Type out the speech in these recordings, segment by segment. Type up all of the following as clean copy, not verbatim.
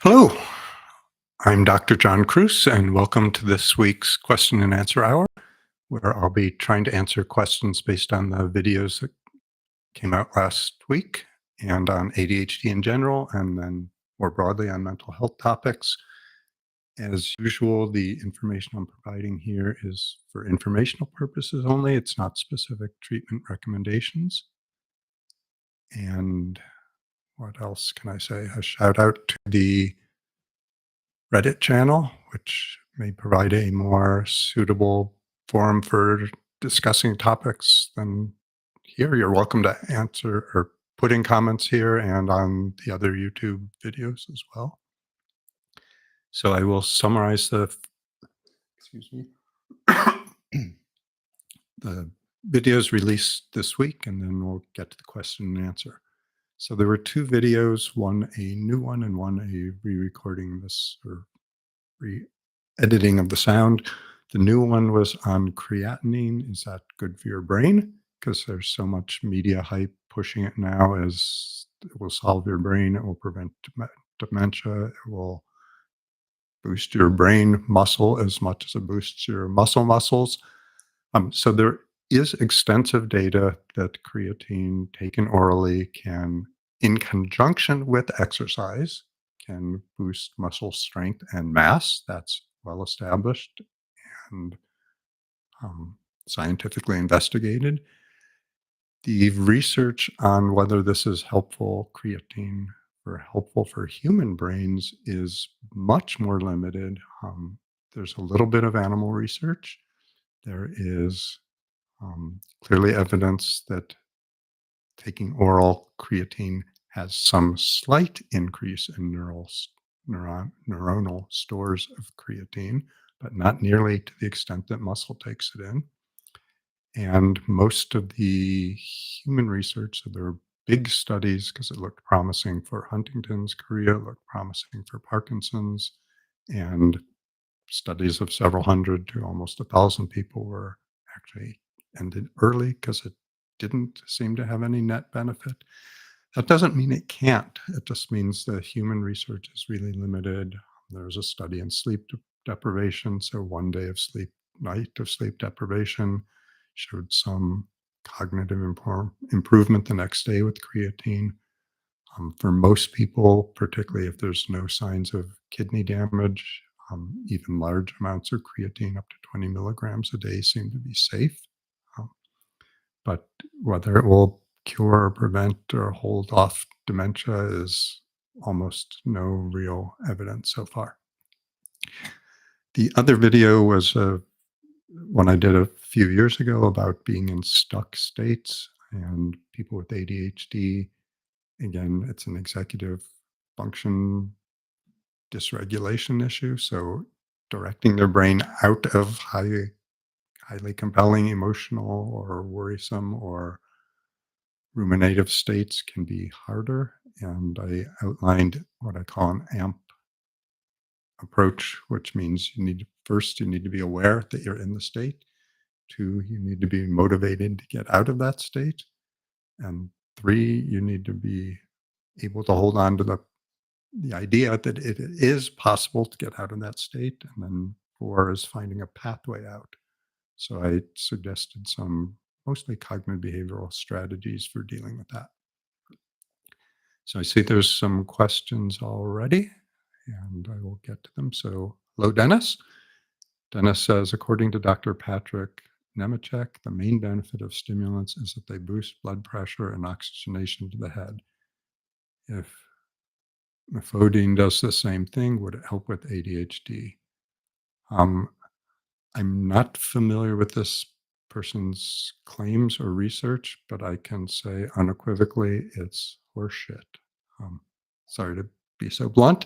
Hello, I'm Dr. John Kruse, and welcome to this week's question and answer hour, where I'll be trying to answer questions based on the videos that came out last week and on ADHD in general, and then more broadly on mental health topics. As usual, the information I'm providing here is for informational purposes only. It's not specific treatment recommendations. And what else can I say? A shout out to the Reddit channel, which may provide a more suitable forum for discussing topics than here. You're welcome to answer or put in comments here and on the other YouTube videos as well. So I will summarize excuse me, the videos released this week, and then we'll get to the question and answer. So there were two videos, one a new one and one a re-recording this or re-editing of the sound. The new one was on creatinine. Is that good for your brain? Because there's so much media hype pushing it now as it will solve your brain, it will prevent dementia, it will boost your brain muscle as much as it boosts your muscles. So there is extensive data that creatine taken orally can, in conjunction with exercise, can boost muscle strength and mass. That's well established and um, scientifically investigated. The research on whether this is helpful, creatine, or helpful for human brains is much more limited. There's a little bit of animal research. There is clearly evidence that taking oral creatine has some slight increase in neuronal stores of creatine, but not nearly to the extent that muscle takes it in. And most of the human research, so there were big studies because it looked promising for Huntington's chorea, it looked promising for Parkinson's, and studies of several hundred to almost 1,000 people were actually ended early because it didn't seem to have any net benefit. That doesn't mean it can't. It just means the human research is really limited. There's a study in sleep deprivation. So one day of sleep, night of sleep deprivation showed some cognitive improvement the next day with creatine. For most people, particularly if there's no signs of kidney damage, even large amounts of creatine, up to 20 milligrams a day, seem to be safe. Um, but whether it will cure or prevent or hold off dementia is almost no real evidence so far. The other video was one I did a few years ago about being in stuck states and people with ADHD. Again, it's an executive function dysregulation issue. So directing their brain out of highly compelling, emotional, or worrisome, or ruminative states can be harder. And I outlined what I call an AMP approach, which means you need to be aware that you're in the state. Two, you need to be motivated to get out of that state. And three, you need to be able to hold on to the idea that it is possible to get out of that state. And then four is finding a pathway out. So I suggested some mostly cognitive behavioral strategies for dealing with that. So I see there's some questions already, and I will get to them. So, hello, Dennis. Dennis says, according to Dr. Patrick Nemechek, the main benefit of stimulants is that they boost blood pressure and oxygenation to the head. If methadone does the same thing, would it help with ADHD? Um, I'm not familiar with this person's claims or research, but I can say unequivocally it's horseshit. Um, Sorry to be so blunt.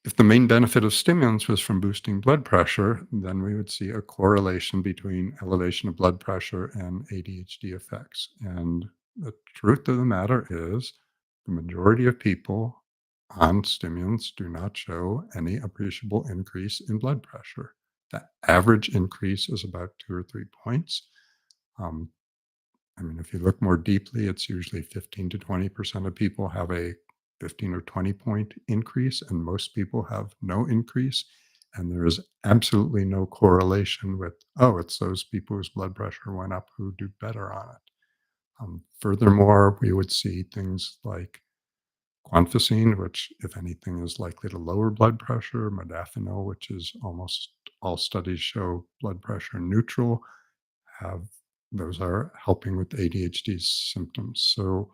If the main benefit of stimulants was from boosting blood pressure, then we would see a correlation between elevation of blood pressure and ADHD effects. And the truth of the matter is, the majority of people on stimulants do not show any appreciable increase in blood pressure. The average increase is about 2 or 3 points. Um, I mean, if you look more deeply, it's usually 15 to 20% of people have a 15 or 20-point increase, and most people have no increase. And there is absolutely no correlation with, oh, it's those people whose blood pressure went up who do better on it. Furthermore, we would see things like guanfacine, which, if anything, is likely to lower blood pressure, modafinil, which is almost all studies show blood pressure neutral, have those are helping with ADHD symptoms. So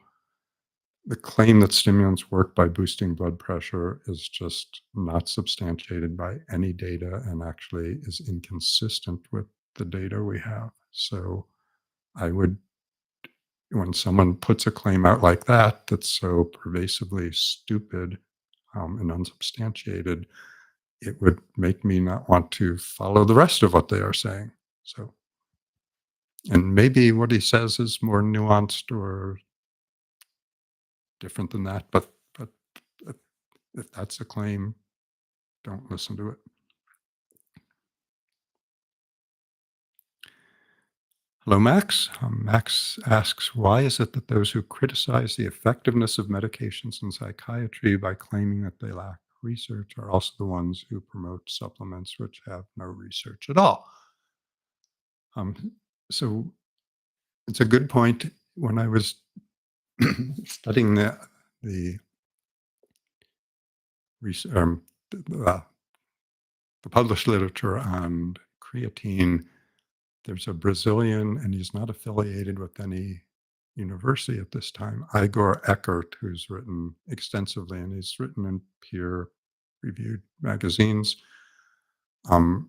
the claim that stimulants work by boosting blood pressure is just not substantiated by any data and actually is inconsistent with the data we have. So I would, when someone puts a claim out like that, that's so pervasively stupid and unsubstantiated, it would make me not want to follow the rest of what they are saying. So, and maybe what he says is more nuanced or different than that, but if if that's a claim, don't listen to it. Hello, Max. Max asks, why is it that those who criticize the effectiveness of medications in psychiatry by claiming that they lack research are also the ones who promote supplements which have no research at all? Um, so it's a good point. When I was studying the, res- um, the, uh, the published literature on creatine, there's a Brazilian, and he's not affiliated with any university at this time, Igor Eckert, who's written extensively, and he's written in peer-reviewed magazines. Um,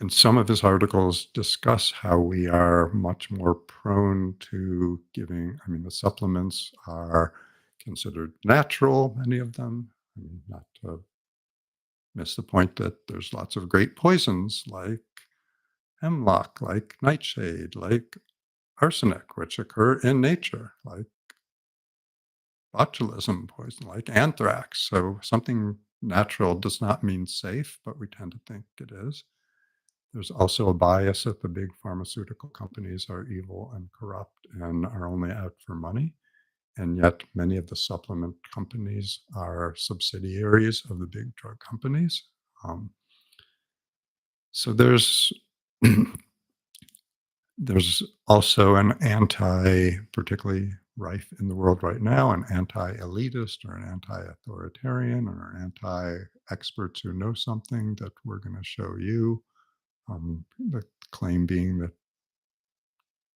and some of his articles discuss how we are much more prone to giving. I mean, the supplements are considered natural, many of them. I mean, not to miss the point that there's lots of great poisons like hemlock, like nightshade, like arsenic, which occur in nature, like botulism poison, like anthrax. So something natural does not mean safe, but we tend to think it is. There's also a bias that the big pharmaceutical companies are evil and corrupt and are only out for money. And yet, many of the supplement companies are subsidiaries of the big drug companies. Um, so there's also an particularly rife in the world right now, an anti-elitist or an anti-authoritarian or an anti-experts who know something that we're going to show you. The claim being that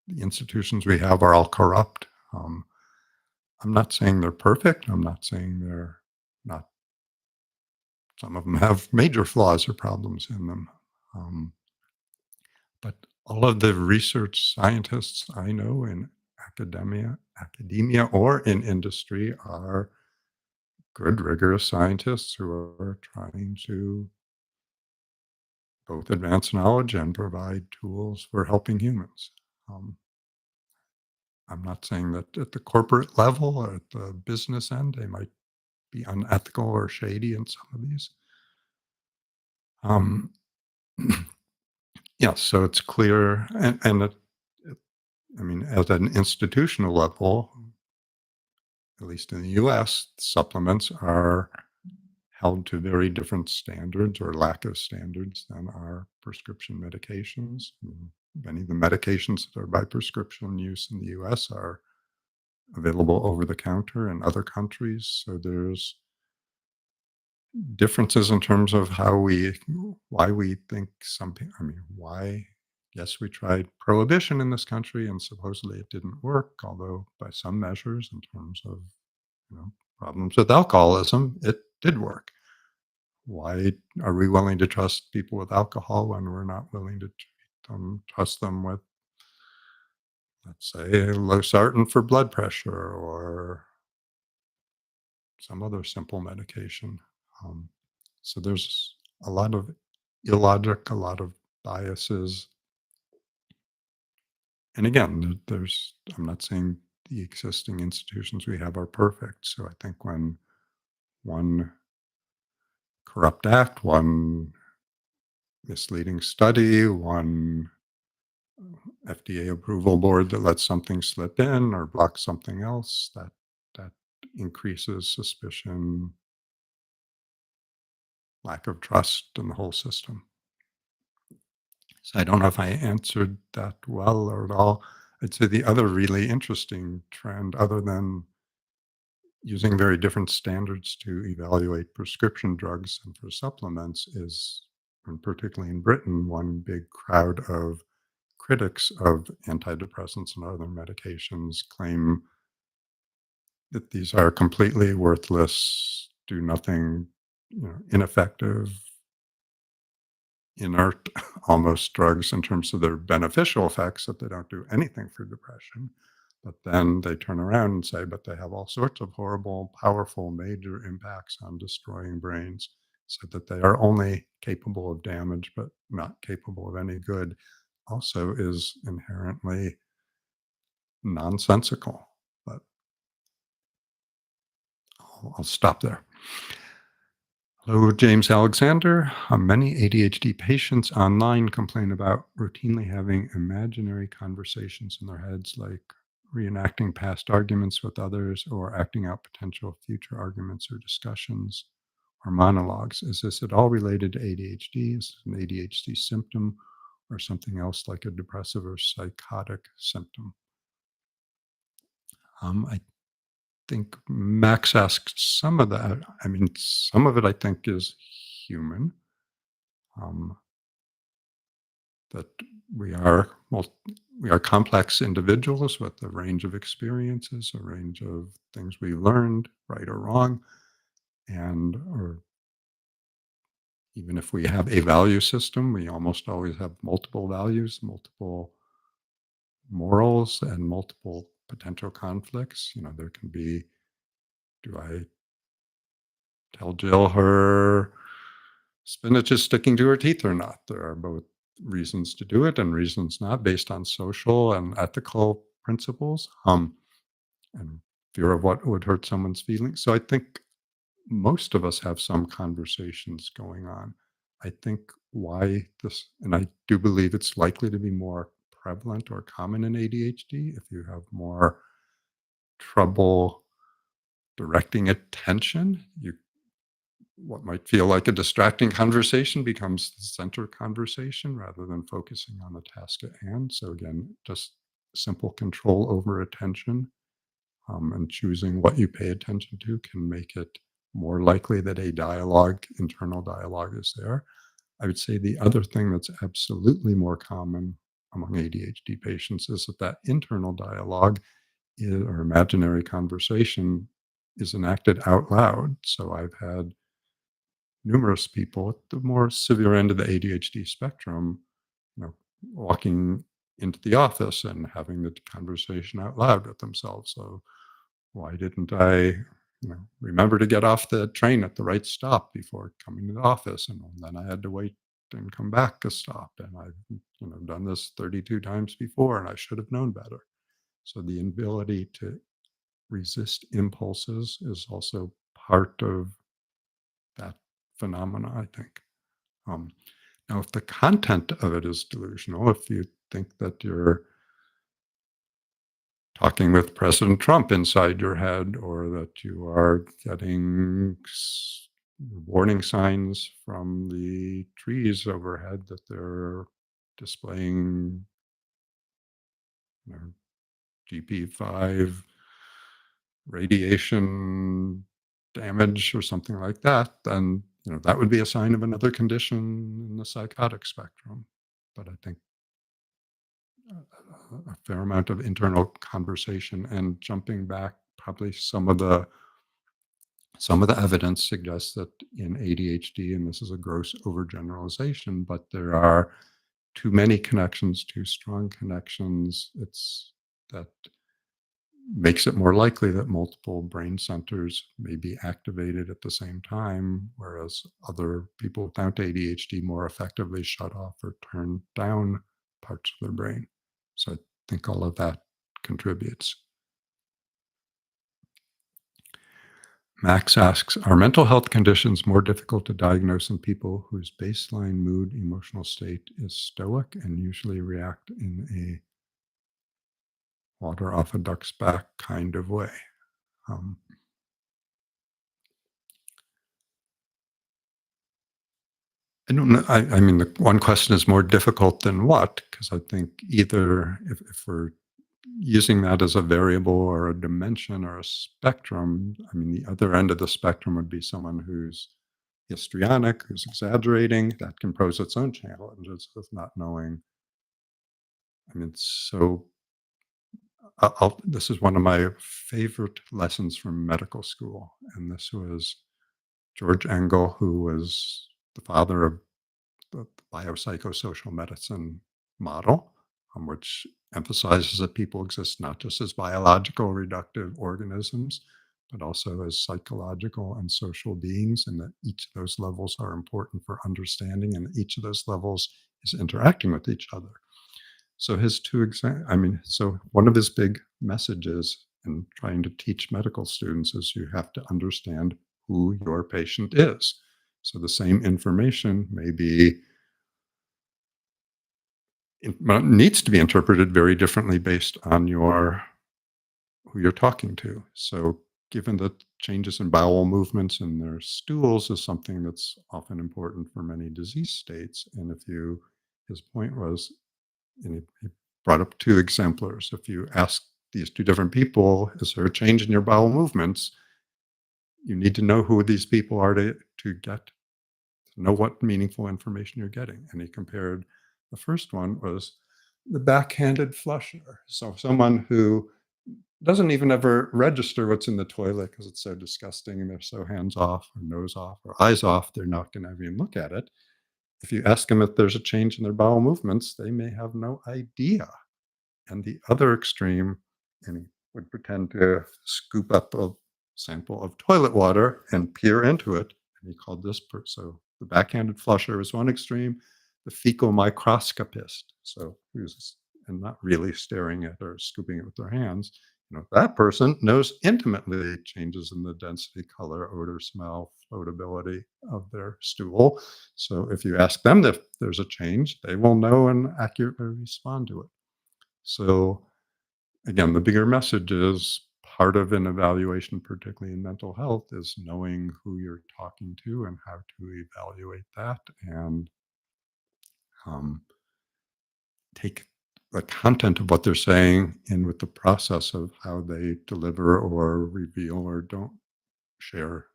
the institutions we have are all corrupt. Um, I'm not saying they're perfect. I'm not saying they're not. Some of them have major flaws or problems in them. Um, but all of the research scientists I know in academia or in industry are good, rigorous scientists who are trying to both advance knowledge and provide tools for helping humans. Um, I'm not saying that at the corporate level or at the business end, they might be unethical or shady in some of these. Um, yeah, so it's clear, and I mean, at an institutional level, at least in the US, supplements are held to very different standards or lack of standards than our prescription medications. Many of the medications that are by prescription use in the US are available over the counter in other countries. So there's differences in terms of why we think something, I mean, why, yes, we tried prohibition in this country and supposedly it didn't work, although by some measures, in terms of, problems with alcoholism, it did work. Why are we willing to trust people with alcohol when we're not willing to trust them with, let's say, losartan for blood pressure or some other simple medication? Um, so there's a lot of illogic, a lot of biases. And again, I'm not saying the existing institutions we have are perfect. So I think when one corrupt act, one misleading study, one FDA approval board that lets something slip in or blocks something else, that increases suspicion, lack of trust in the whole system. So I don't know if I answered that well or at all. I'd say the other really interesting trend, other than using very different standards to evaluate prescription drugs and for supplements, is, and particularly in Britain, one big crowd of critics of antidepressants and other medications claim that these are completely worthless, do nothing, ineffective, inert almost drugs in terms of their beneficial effects, that they don't do anything for depression. But then they turn around and say, but they have all sorts of horrible, powerful, major impacts on destroying brains, so that they are only capable of damage, but not capable of any good, also is inherently nonsensical. But I'll stop there. Hello, James Alexander. Many ADHD patients online complain about routinely having imaginary conversations in their heads, like reenacting past arguments with others or acting out potential future arguments or discussions or monologues. Is this at all related to ADHD? Is it an ADHD symptom or something else like a depressive or psychotic symptom? I think Max asked some of that. I mean, some of it I think is human. Um, that we are we are complex individuals with a range of experiences, a range of things we learned, right or wrong, and or even if we have a value system, we almost always have multiple values, multiple morals, and multiple potential conflicts. There can be, do I tell Jill her spinach is sticking to her teeth or not? There are both reasons to do it and reasons not, based on social and ethical principles, and fear of what would hurt someone's feelings. So I think most of us have some conversations going on. I think why this, and I do believe it's likely to be more prevalent or common in ADHD if you have more trouble directing attention. What might feel like a distracting conversation becomes the center conversation rather than focusing on the task at hand. So again, just simple control over attention, and choosing what you pay attention to can make it more likely that a internal dialogue is there. I would say the other thing that's absolutely more common among ADHD patients is that internal dialogue or imaginary conversation is enacted out loud. So I've had numerous people at the more severe end of the ADHD spectrum, walking into the office and having the conversation out loud with themselves. So why didn't I, remember to get off the train at the right stop before coming to the office? And then I had to wait and come back a stop. And I've, done this 32 times before, and I should have known better. So the ability to resist impulses is also part of that phenomena, I think. Um, Now, if the content of it is delusional, if you think that you're talking with President Trump inside your head, or that you are getting warning signs from the trees overhead that they're displaying, you know, GP5 radiation damage or something like that, then that would be a sign of another condition in the psychotic spectrum. But I think a fair amount of internal conversation, and jumping back, probably some of the evidence suggests that in ADHD, and this is a gross overgeneralization, but there are too many connections, too strong connections. It's that makes it more likely that multiple brain centers may be activated at the same time, whereas other people without ADHD more effectively shut off or turn down parts of their brain. So I think all of that contributes. Max asks, are mental health conditions more difficult to diagnose in people whose baseline mood emotional state is stoic and usually react in a water off a duck's back kind of way? I don't know. I mean, the one question is more difficult than what, because I think either if we're using that as a variable or a dimension or a spectrum, I mean, the other end of the spectrum would be someone who's histrionic, who's exaggerating. That can pose its own challenges of not knowing. I mean, so this is one of my favorite lessons from medical school, and this was George Engel, who was the father of the biopsychosocial medicine model, which emphasizes that people exist not just as biological reductive organisms, but also as psychological and social beings, and that each of those levels are important for understanding, and each of those levels is interacting with each other. So his I mean, so one of his big messages in trying to teach medical students is you have to understand who your patient is. So the same information may be well, needs to be interpreted very differently based on your who you're talking to. So given that changes in bowel movements in their stools is something that's often important for many disease states, and if you his point was, and he brought up two exemplars. If you ask these two different people, is there a change in your bowel movements? You need to know who these people are to get to know what meaningful information you're getting. And he compared the first one was the backhanded flusher. So someone who doesn't even ever register what's in the toilet because it's so disgusting and they're so hands off or nose off or eyes off, they're not going to even look at it. If you ask them if there's a change in their bowel movements, they may have no idea. And the other extreme, and he would pretend to scoop up a sample of toilet water and peer into it. And he called this so the backhanded flusher is one extreme, the fecal microscopist. So who's and not really staring at or scooping it with their hands. That person knows intimately changes in the density, color, odor, smell, floatability of their stool. So if you ask them if there's a change, they will know and accurately respond to it. So again, the bigger message is part of an evaluation, particularly in mental health, is knowing who you're talking to and how to evaluate that and um, take the content of what they're saying in with the process of how they deliver or reveal or don't share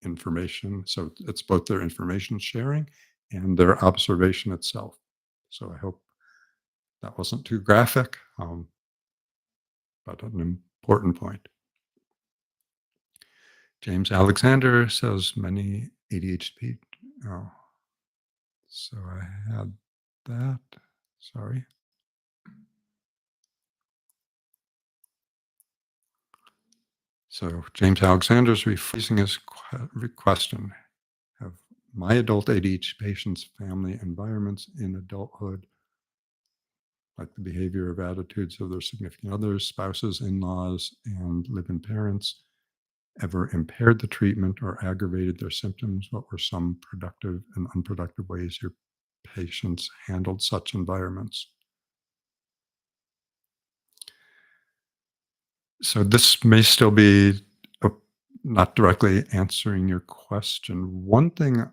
information. So it's both their information sharing and their observation itself. So I hope that wasn't too graphic, but an important point. James Alexander says many ADHD. Oh, so I had that. Sorry. So James Alexander's rephrasing his question. Have my adult ADHD patients' family environments in adulthood, like the behavior of attitudes of their significant others, spouses, in-laws, and live-in parents, ever impaired the treatment or aggravated their symptoms? What were some productive and unproductive ways your patients handled such environments? So this may still be not directly answering your question. One thing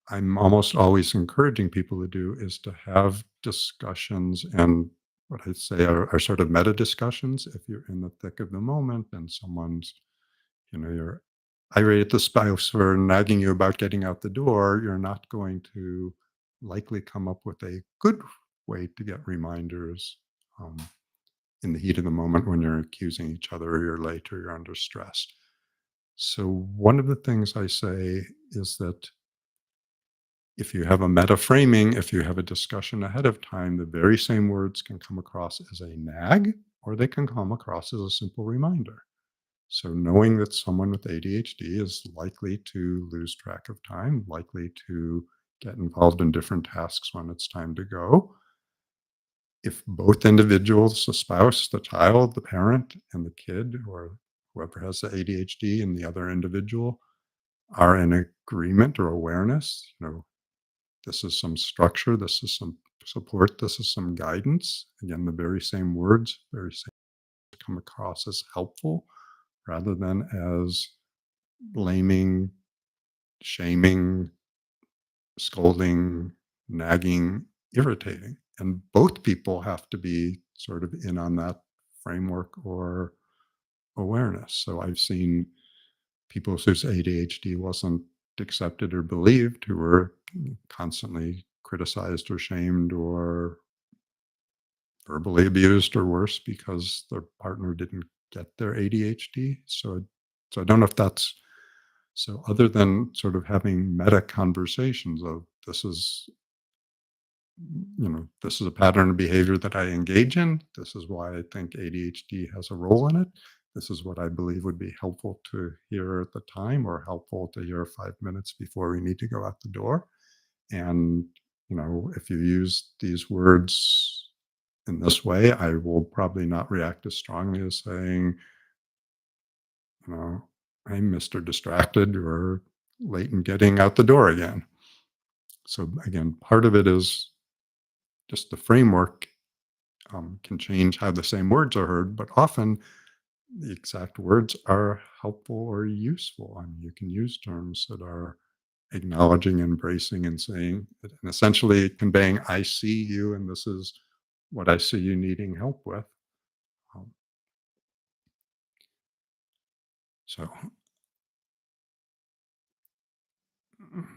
I'm almost always encouraging people to do is to have discussions and what I say are sort of meta discussions. If you're in the thick of the moment and someone's, you're irate at the spouse for nagging you about getting out the door, you're not going to likely come up with a good way to get reminders um, in the heat of the moment when you're accusing each other or you're late or you're under stress. So, one of the things I say is that if you have a meta framing, if you have a discussion ahead of time, the very same words can come across as a nag or they can come across as a simple reminder. So, knowing that someone with ADHD is likely to lose track of time, likely to get involved in different tasks when it's time to go. If both individuals, the spouse, the child, the parent, and the kid, or whoever has the ADHD and the other individual, are in agreement or awareness, this is some structure, this is some support, this is some guidance. Again, the very same words, very same come across as helpful rather than as blaming, shaming, scolding, nagging, irritating. And both people have to be sort of in on that framework or awareness. So I've seen people whose ADHD wasn't accepted or believed who were constantly criticized or shamed or verbally abused or worse because their partner didn't get their ADHD. So I don't know if that's so. Other than sort of having meta conversations of this is a pattern of behavior that I engage in. This is why I think ADHD has a role in it. This is what I believe would be helpful to hear at the time or helpful to hear 5 minutes before we need to go out the door. And, if you use these words in this way, I will probably not react as strongly as saying, you know, I'm Mr. Distracted or late in getting out the door again. So again, part of it is just the framework can change how the same words are heard, but often the exact words are helpful or useful. I mean, you can use terms that are acknowledging, embracing, and saying, and essentially conveying, I see you, and this is what I see you needing help with. Um, so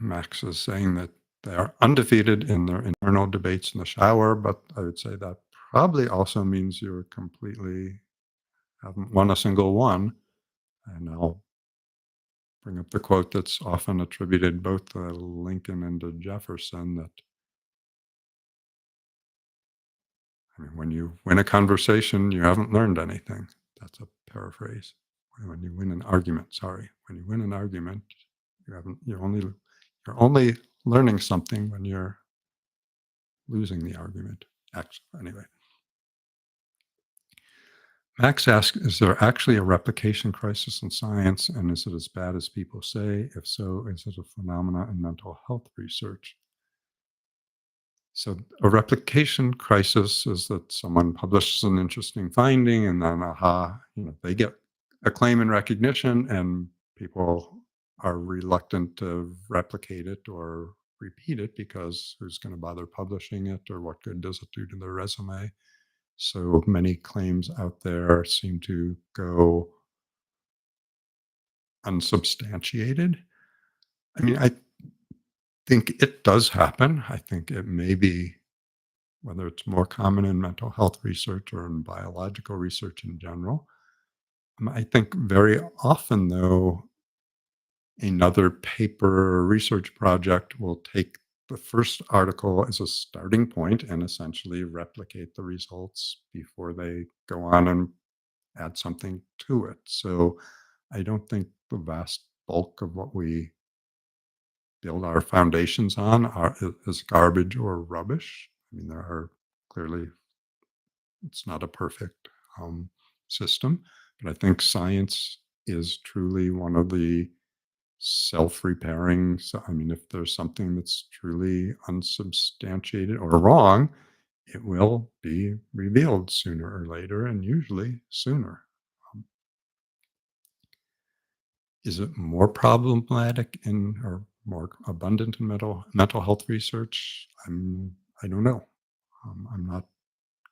Max is saying that they are undefeated in their internal debates in the shower, but I would say that probably also means you're completely haven't won a single one. And I'll bring up the quote that's often attributed both to Lincoln and to Jefferson that, I mean, when you win a conversation, you haven't learned anything. That's a paraphrase. When you win an argument, sorry, when you win an argument, you haven't. You're only learning something when you're losing the argument. Actually, anyway, Max asks, is there actually a replication crisis in science, and is it as bad as people say? If so, is it a phenomena in mental health research? So a replication crisis is that someone publishes an interesting finding and then they get acclaim and recognition and people are reluctant to replicate it or repeat it because who's going to bother publishing it or what good does it do to their resume? So many claims out there seem to go unsubstantiated. I mean, I think it does happen. I think it may be whether it's more common in mental health research or in biological research in general. I think very often, though, another paper or research project will take the first article as a starting point and essentially replicate the results before they go on and add something to it. So I don't think the vast bulk of what we build our foundations on is garbage or rubbish. I mean, there are clearly it's not a perfect system, but I think science is truly one of the self-repairing. So, I mean, if there's something that's truly unsubstantiated or wrong, it will be revealed sooner or later, and usually sooner. Um, is it more problematic in or more abundant in mental health research? I don't know. I'm not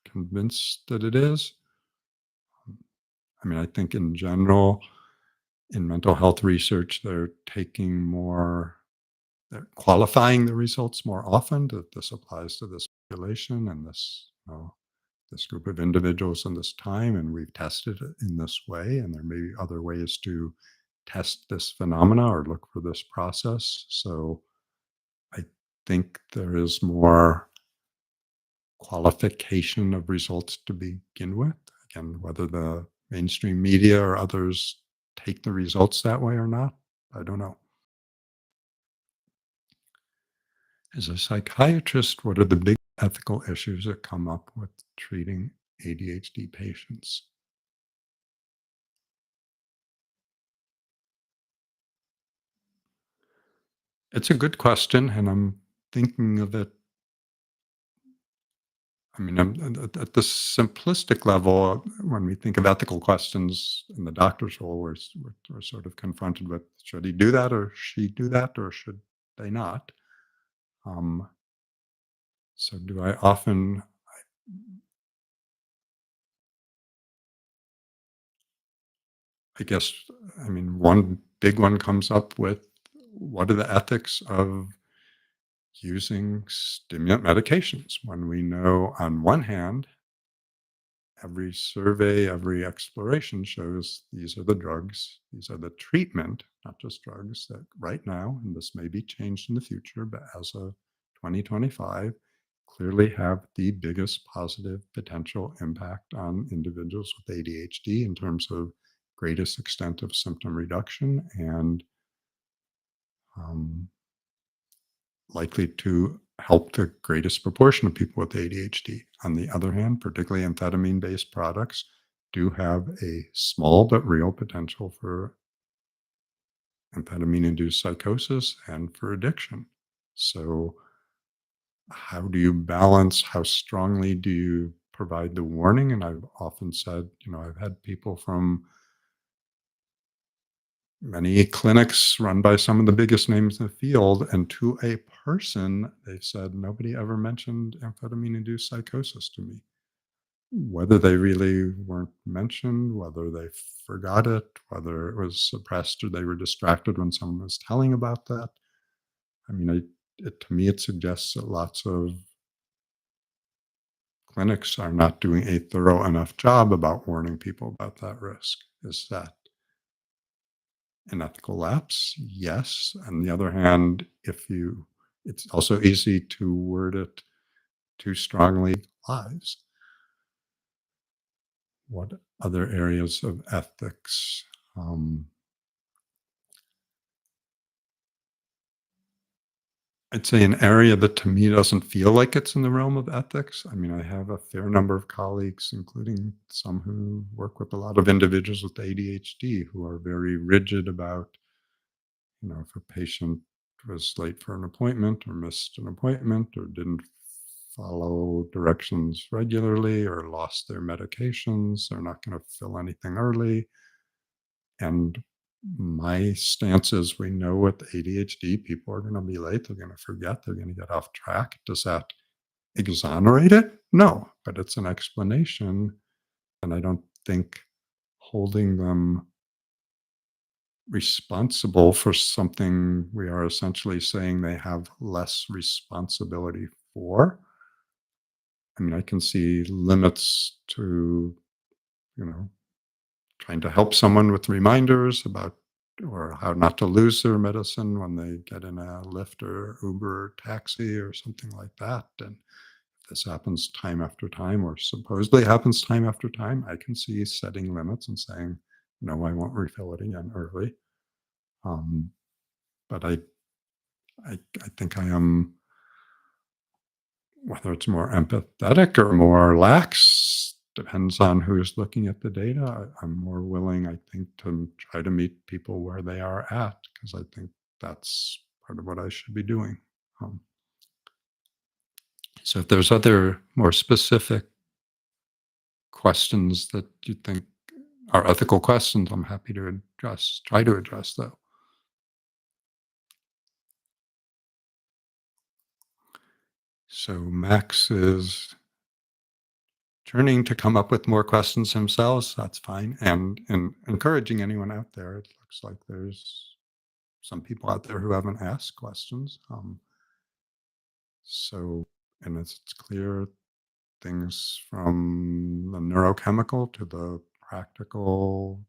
convinced that it is. I mean, I think in general, in mental health research, they're qualifying the results more often that this applies to this population and this group of individuals in this time, and we've tested it in this way, and there may be other ways to test this phenomena or look for this process. So I think there is more qualification of results to begin with. Again, whether the mainstream media or others take the results that way or not, I don't know. As a psychiatrist, what are the big ethical issues that come up with treating ADHD patients? It's a good question, and I'm thinking of it. I mean, at the simplistic level, when we think of ethical questions in the doctor's role, we're sort of confronted with should he do that or she do that or should they not? Um, so do I often, I guess, I mean, one big one comes up with what are the ethics of using stimulant medications when we know on one hand, every survey, every exploration shows these are the drugs, these are the treatment, not just drugs that right now, and this may be changed in the future, but as of 2025, clearly have the biggest positive potential impact on individuals with ADHD in terms of greatest extent of symptom reduction and um, likely to help the greatest proportion of people with ADHD. On the other hand, particularly amphetamine based products do have a small but real potential for amphetamine induced psychosis and for addiction. So, how do you balance? How strongly do you provide the warning? And I've often said, I've had people from many clinics run by some of the biggest names in the field, and to a person, they've said nobody ever mentioned amphetamine induced psychosis to me. Whether they really weren't mentioned, whether they forgot it, whether it was suppressed or they were distracted when someone was telling about that. I mean, to me, it suggests that lots of clinics are not doing a thorough enough job about warning people about that risk. Is that an ethical lapse? Yes. On the other hand, it's also easy to word it too strongly. Lives. What other areas of ethics? Um, I'd say an area that to me doesn't feel like it's in the realm of ethics. I mean, I have a fair number of colleagues, including some who work with a lot of individuals with ADHD, who are very rigid about, if a patient was late for an appointment or missed an appointment or didn't follow directions regularly or lost their medications, they're not going to fill anything early. And my stance is we know with ADHD, people are going to be late. They're going to forget. They're going to get off track. Does that exonerate it? No, but it's an explanation. And I don't think holding them responsible for something we are essentially saying they have less responsibility for. I mean, I can see limits to, you know, trying to help someone with reminders about or how not to lose their medicine when they get in a Lyft or Uber or taxi or something like that. And if this happens time after time or supposedly happens time after time, I can see setting limits and saying, no, I won't refill it again early. Um, but I think I am, whether it's more empathetic or more lax, depends on who's looking at the data. I'm more willing, I think, to try to meet people where they are at because I think that's part of what I should be doing. Um, so if there's other more specific questions that you think are ethical questions, I'm happy to try to address though. So Max is turning to come up with more questions themselves. That's fine. And encouraging anyone out there, it looks like there's some people out there who haven't asked questions. So, and it's clear things from the neurochemical to the practical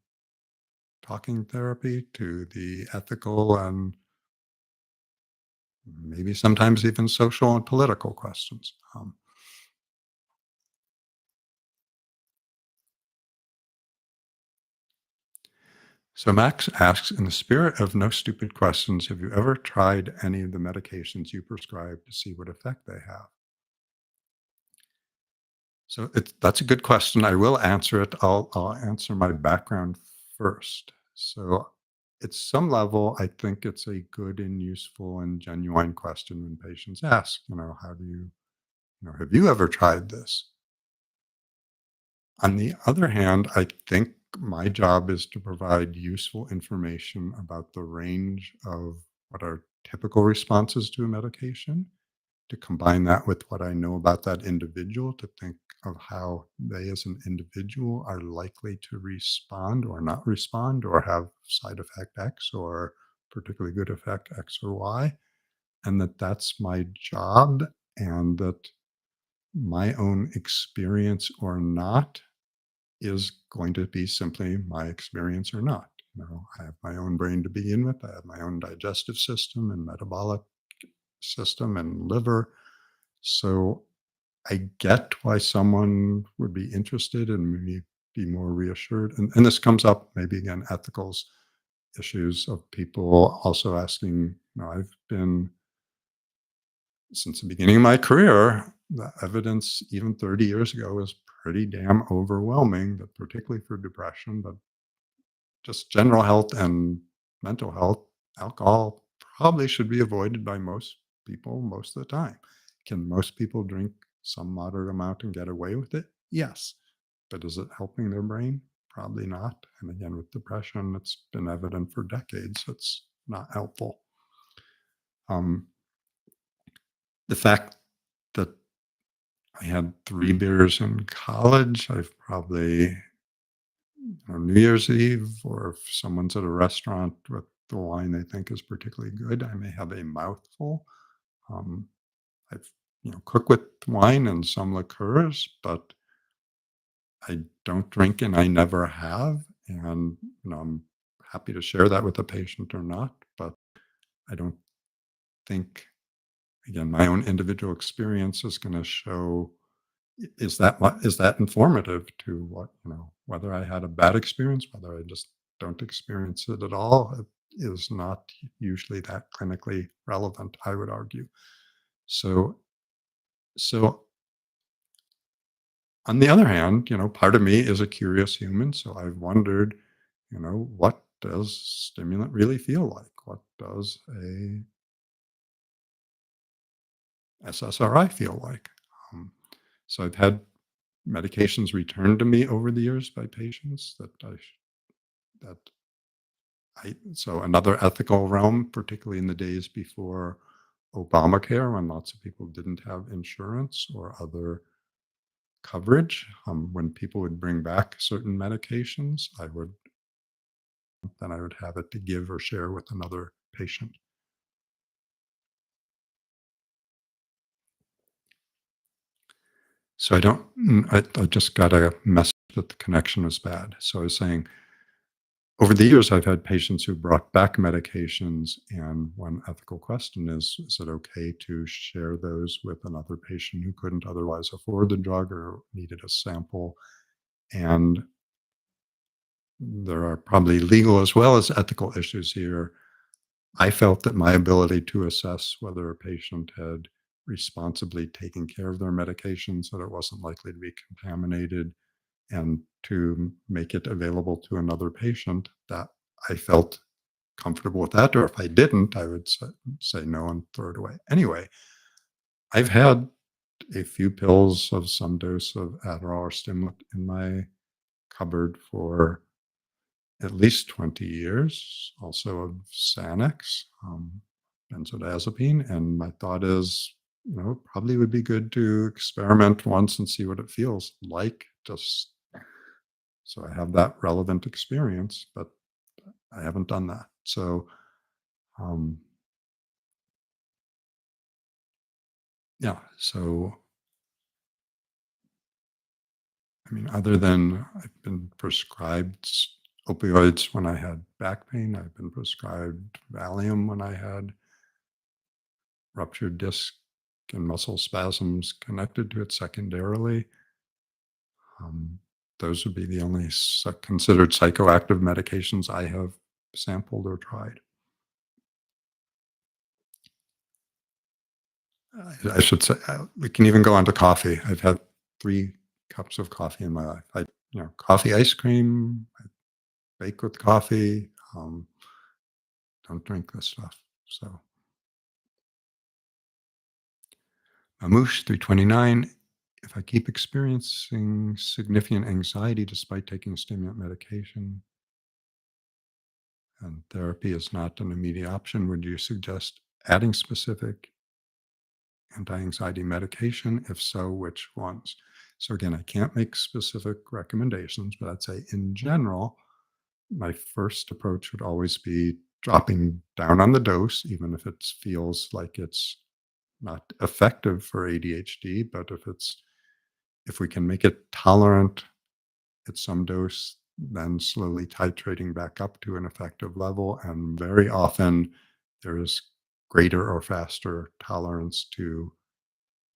talking therapy to the ethical and maybe sometimes even social and political questions. So Max asks, in the spirit of no stupid questions, have you ever tried any of the medications you prescribe to see what effect they have? So that's a good question. I will answer it. I'll answer my background first. So at some level, I think it's a good and useful and genuine question when patients ask, how do have you ever tried this? On the other hand, I think my job is to provide useful information about the range of what are typical responses to a medication to combine that with what I know about that individual to think of how they as an individual are likely to respond or not respond or have side effect X or particularly good effect X or Y, and that's my job, and that my own experience or not is going to be simply my experience or not. I have my own brain to begin with. I have my own digestive system and metabolic system and liver. So I get why someone would be interested and maybe be more reassured. And this comes up maybe again, ethicals issues of people also asking, I've been since the beginning of my career, the evidence even 30 years ago was pretty damn overwhelming, that particularly for depression, but just general health and mental health, alcohol probably should be avoided by most people most of the time. Can most people drink some moderate amount and get away with it? Yes. But is it helping their brain? Probably not. And again, with depression, it's been evident for decades it's not helpful. Um, the fact that I had 3 beers in college, I've probably on New Year's Eve, or if someone's at a restaurant with the wine they think is particularly good, I may have a mouthful. Um, I've cook with wine and some liqueurs, but I don't drink and I never have. And I'm happy to share that with the patient or not, but I don't think, again, my own individual experience is going to show is that is that informative to what whether I had a bad experience, whether I just don't experience it at all, it is not usually that clinically relevant, I would argue. So so on the other hand, part of me is a curious human, so I've wondered, what does stimulant really feel like? What does a SSRI feel like? um, so I've had medications returned to me over the years by patients that so another ethical realm, particularly in the days before Obamacare, when lots of people didn't have insurance or other coverage, when people would bring back certain medications, I would have it to give or share with another patient. So I don't. I just got a message that the connection was bad. So I was saying, over the years, I've had patients who brought back medications, and one ethical question is it okay to share those with another patient who couldn't otherwise afford the drug or needed a sample? And there are probably legal as well as ethical issues here. I felt that my ability to assess whether a patient had responsibly taken care of their medications, that it wasn't likely to be contaminated, and to make it available to another patient, that I felt comfortable with that. Or if I didn't, I would say no and throw it away. Anyway, I've had a few pills of some dose of Adderall or stimulant in my cupboard for at least 20 years, also of Xanax, benzodiazepine. And my thought is, it probably would be good to experiment once and see what it feels like, just so I have that relevant experience. But I haven't done that. So, um, yeah. So, I mean, other than I've been prescribed opioids when I had back pain, I've been prescribed Valium when I had ruptured disc and muscle spasms connected to it secondarily. Um, those would be the only considered psychoactive medications I have sampled or tried. I should say, we can even go on to coffee. I've had 3 cups of coffee in my life. Coffee ice cream, I bake with coffee, don't drink this stuff. So, Mamouche 329. If I keep experiencing significant anxiety despite taking stimulant medication and therapy is not an immediate option, would you suggest adding specific anti-anxiety medication? If so, which ones? So again, I can't make specific recommendations, but I'd say in general, my first approach would always be dropping down on the dose, even if it feels like it's not effective for ADHD. But if we can make it tolerant at some dose, then slowly titrating back up to an effective level. And very often there is greater or faster tolerance to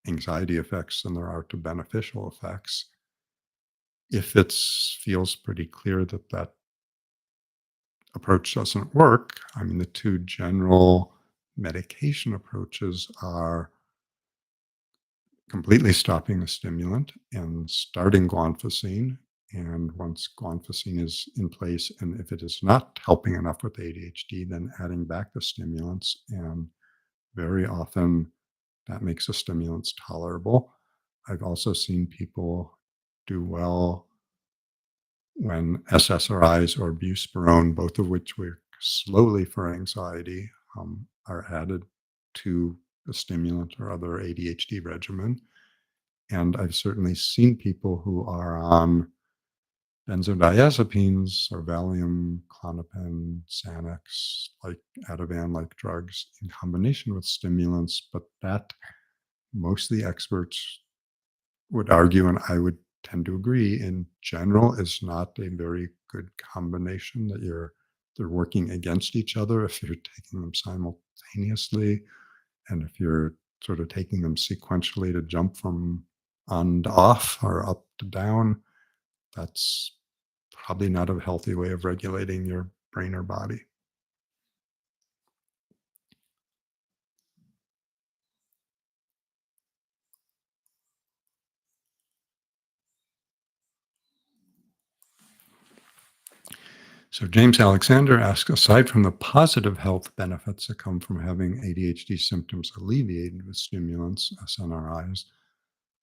anxiety effects than there are to beneficial effects. If it feels pretty clear that that approach doesn't work, I mean, the two general medication approaches are completely stopping the stimulant and starting guanfacine. And once guanfacine is in place, and if it is not helping enough with ADHD, then adding back the stimulants. And very often that makes the stimulants tolerable. I've also seen people do well when SSRIs or buspirone, both of which work slowly for anxiety, are added to a stimulant or other ADHD regimen. And I've certainly seen people who are on benzodiazepines or Valium, Klonopin, Xanax, like Ativan-like drugs in combination with stimulants, but that most of the experts would argue, and I would tend to agree, in general, is not a very good combination, that they're working against each other if you're taking them simultaneously. And if you're sort of taking them sequentially to jump from on to off or up to down, that's probably not a healthy way of regulating your brain or body. So James Alexander asks, aside from the positive health benefits that come from having ADHD symptoms alleviated with stimulants, SNRIs,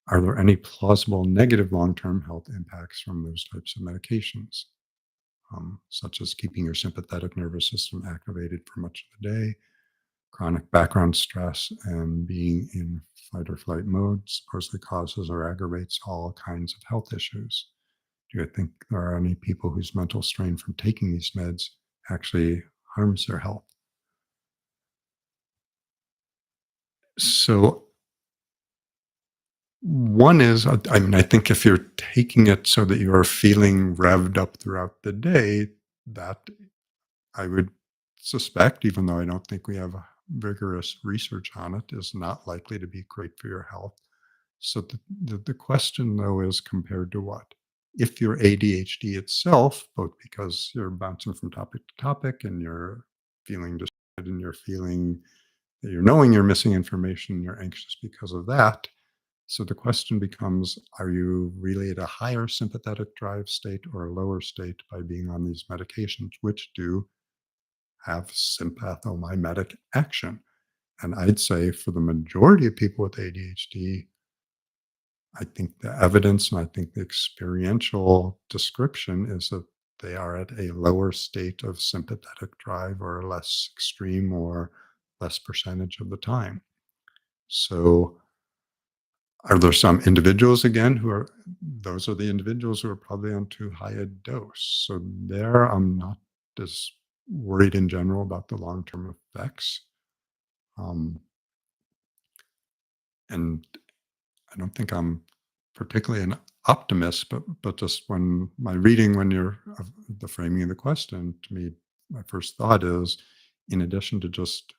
are there any plausible negative long-term health impacts from those types of medications, such as keeping your sympathetic nervous system activated for much of the day, chronic background stress, and being in fight or flight mode supposedly causes or aggravates all kinds of health issues? Do you think there are any people whose mental strain from taking these meds actually harms their health? So, one is, I mean, I think if you're taking it so that you are feeling revved up throughout the day, that I would suspect, even though I don't think we have vigorous research on it, is not likely to be great for your health. So the question, though, is compared to what? If your ADHD itself, both because you're bouncing from topic to topic and you're feeling distracted and you're feeling that you're knowing you're missing information, you're anxious because of that. So the question becomes, are you really at a higher sympathetic drive state or a lower state by being on these medications, which do have sympathomimetic action? And I'd say for the majority of people with ADHD, I think the evidence and I think the experiential description is that they are at a lower state of sympathetic drive or less extreme or less percentage of the time. So, are there some individuals again who are, those are the individuals who are probably on too high a dose. So, there I'm not as worried in general about the long term effects. Um, and I don't think I'm particularly an optimist, but just when my reading, when you're of the framing of the question, to me, my first thought is, in addition to just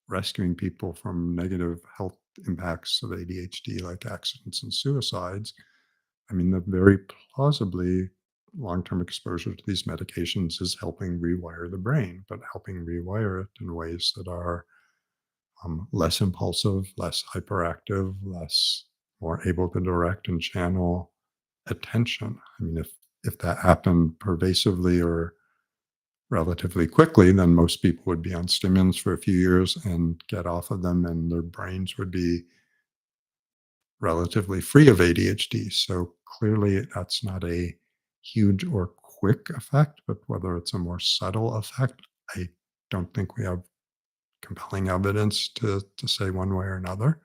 rescuing people from negative health impacts of ADHD, like accidents and suicides, I mean, the very plausibly long-term exposure to these medications is helping rewire the brain, but helping rewire it in ways that are less impulsive, less hyperactive, less more able to direct and channel attention. I mean, if that happened pervasively or relatively quickly, then most people would be on stimulants for a few years and get off of them, and their brains would be relatively free of ADHD. So clearly, that's not a huge or quick effect, but whether it's a more subtle effect, I don't think we have compelling evidence to say one way or another.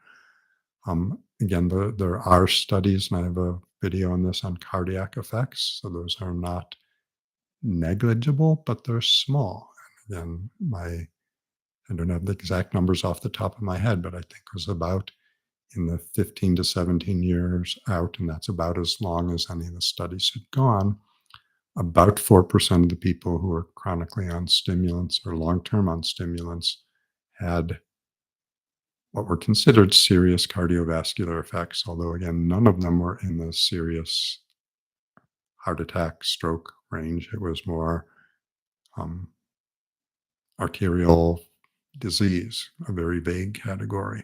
Again, there are studies, and I have a video on this on cardiac effects. So those are not negligible, but they're small. And again, I don't have the exact numbers off the top of my head, but I think it was about in the 15 to 17 years out, and that's about as long as any of the studies had gone. About 4% of the people who were chronically on stimulants or long term on stimulants had what were considered serious cardiovascular effects, although, again, none of them were in the serious heart attack, stroke range. It was more um, arterial disease, a very vague category.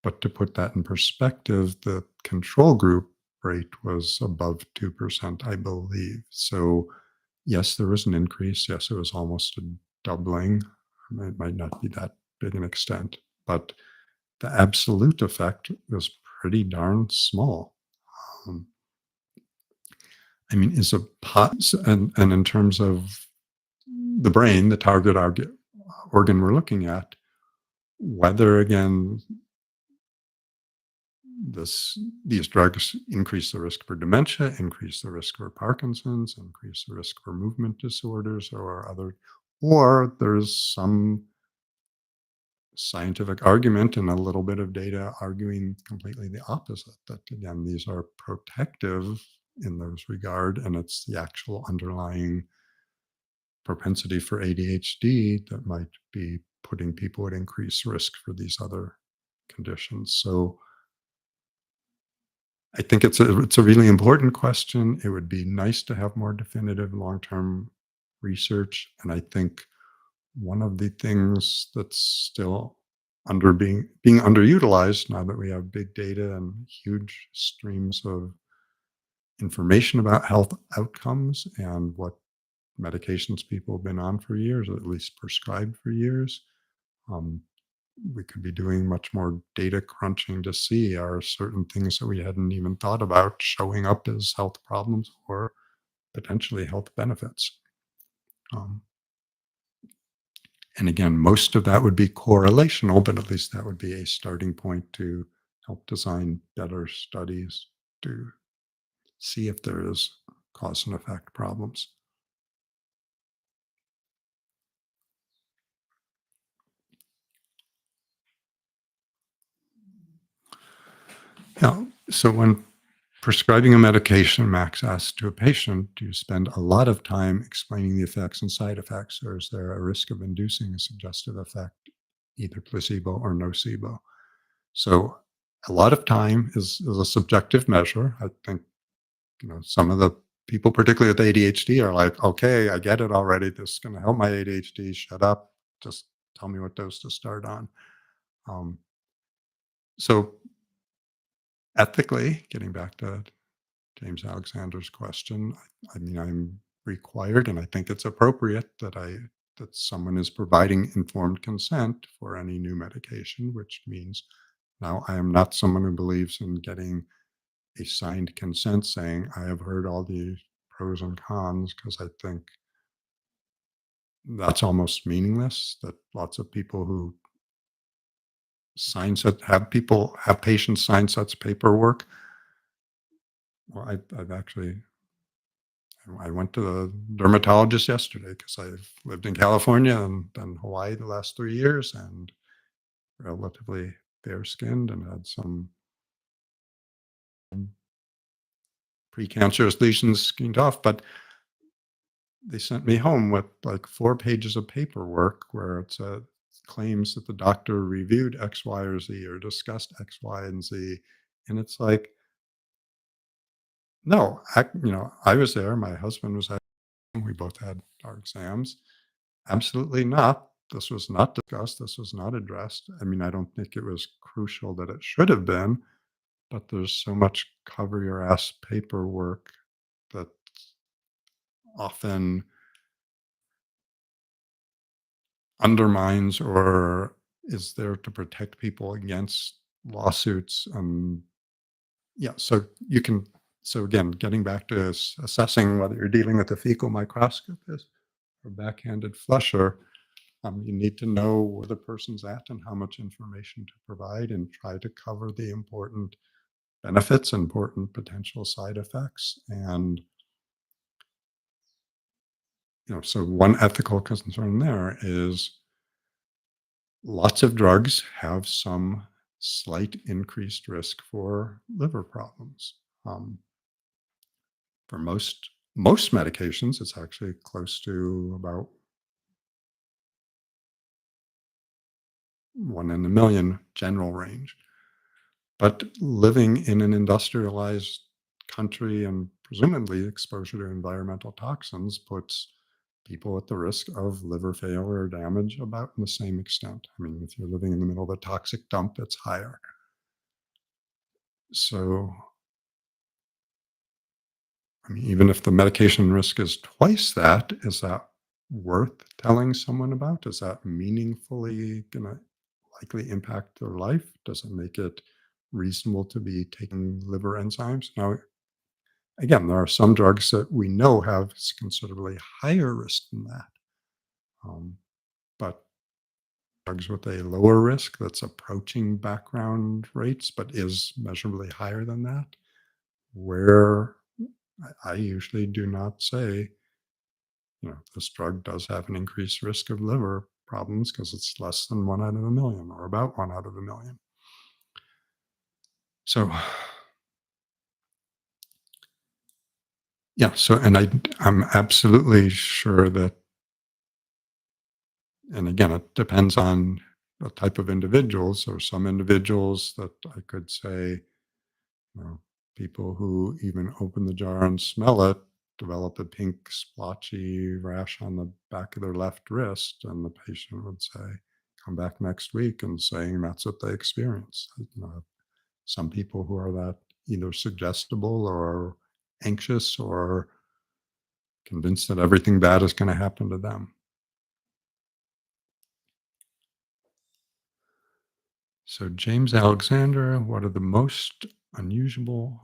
But to put that in perspective, the control group rate was above 2%, I believe. So, yes, there was an increase. Yes, it was almost a doubling. It might not be that big an extent, but the absolute effect was pretty darn small. Um, I mean, is a pot, and in terms of the brain, the target organ we're looking at, whether again these drugs increase the risk for dementia, increase the risk for Parkinson's, increase the risk for movement disorders or there's some scientific argument and a little bit of data arguing completely the opposite, that again, these are protective in those regard, and it's the actual underlying propensity for ADHD that might be putting people at increased risk for these other conditions. So I think it's a really important question. It would be nice to have more definitive long-term research, and I think one of the things that's still being underutilized now that we have big data and huge streams of information about health outcomes and what medications people have been on for years, or at least prescribed for years. Um, we could be doing much more data crunching to see are certain things that we hadn't even thought about showing up as health problems or potentially health benefits. Um, and again, most of that would be correlational, but at least that would be a starting point to help design better studies to see if there is cause and effect problems. Yeah. So when prescribing a medication, Max asked to a patient, do you spend a lot of time explaining the effects and side effects, or is there a risk of inducing a suggestive effect, either placebo or nocebo? So a lot of time is a subjective measure. I think, some of the people, particularly with ADHD, are like, okay, I get it already. This is going to help my ADHD. Shut up. Just tell me what dose to start on. Um, so ethically, getting back to James Alexander's question, I mean, I'm required, and I think it's appropriate that someone is providing informed consent for any new medication, which means now I am not someone who believes in getting a signed consent saying I have heard all the pros and cons, because I think that's almost meaningless. That lots of people who have patients sign such paperwork. Well, I've actually I went to the dermatologist yesterday because I've lived in California and then Hawaii the last 3 years, and relatively fair skinned and had some precancerous lesions skinned off. But they sent me home with like 4 pages of paperwork where it said claims that the doctor reviewed X, Y, or Z or discussed X, Y, and Z. And it's like, no, I was there. My husband was there. We both had our exams. Absolutely not. This was not discussed. This was not addressed. I mean, I don't think it was crucial that it should have been, but there's so much cover your ass paperwork that often undermines or is there to protect people against lawsuits. Yeah, so so again, getting back to assessing whether you're dealing with a fecal microscopist or backhanded flusher, You need to know where the person's at and how much information to provide and try to cover the important benefits, important potential side effects. And, so one ethical concern there is lots of drugs have some slight increased risk for liver problems. Um, for most medications, it's actually close to about 1 in a million general range. But living in an industrialized country and presumably exposure to environmental toxins puts people at the risk of liver failure or damage about in the same extent. I mean, if you're living in the middle of a toxic dump, it's higher. So, I mean, even if the medication risk is twice that, is that worth telling someone about? Is that meaningfully going to likely impact their life? Does it make it reasonable to be taking liver enzymes? Now, again, there are some drugs that we know have considerably higher risk than that. But drugs with a lower risk that's approaching background rates, but is measurably higher than that, where I usually do not say, this drug does have an increased risk of liver problems because it's less than 1 out of 1 million or about 1 out of 1 million. So, yeah, and I'm absolutely sure that, and again, it depends on the type of individuals. So some individuals that I could say, you know, people who even open the jar and smell it develop a pink splotchy rash on the back of their left wrist, and the patient would say, "Come back next week," and saying that's what they experience. Some people who are that either suggestible or anxious or convinced that everything bad is going to happen to them. So, James Alexander, what are the most unusual,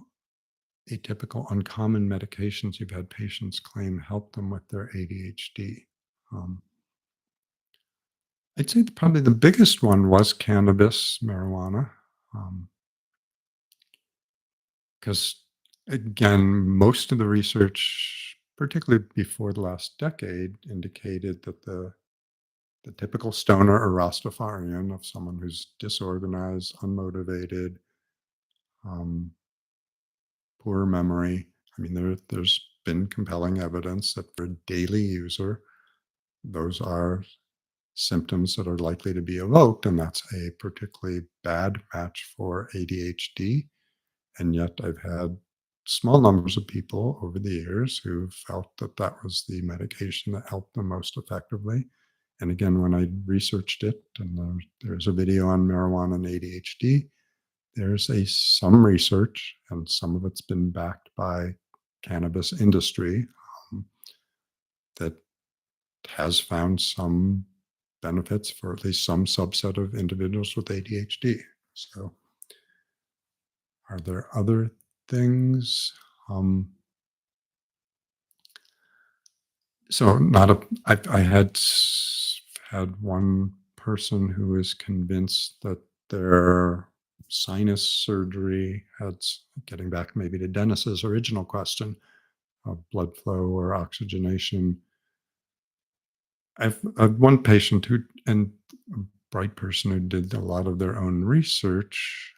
atypical, uncommon medications you've had patients claim help them with their ADHD? Um, I'd say probably the biggest one was cannabis, marijuana, because again, most of the research, particularly before the last decade, indicated that the typical stoner or Rastafarian of someone who's disorganized, unmotivated, um, poor memory. I mean, there's been compelling evidence that for a daily user, those are symptoms that are likely to be evoked, and that's a particularly bad match for ADHD. And yet, I've had small numbers of people over the years who felt that that was the medication that helped them most effectively. And again, when I researched it, and there's a video on marijuana and ADHD, there's some research, and some of it's been backed by cannabis industry, um, that has found some benefits for at least some subset of individuals with ADHD. So, are there other things? Um, so, not a. I had one person who was convinced that their sinus surgery getting back maybe to Dennis's original question of blood flow or oxygenation. I've one patient and a bright person who did a lot of their own research,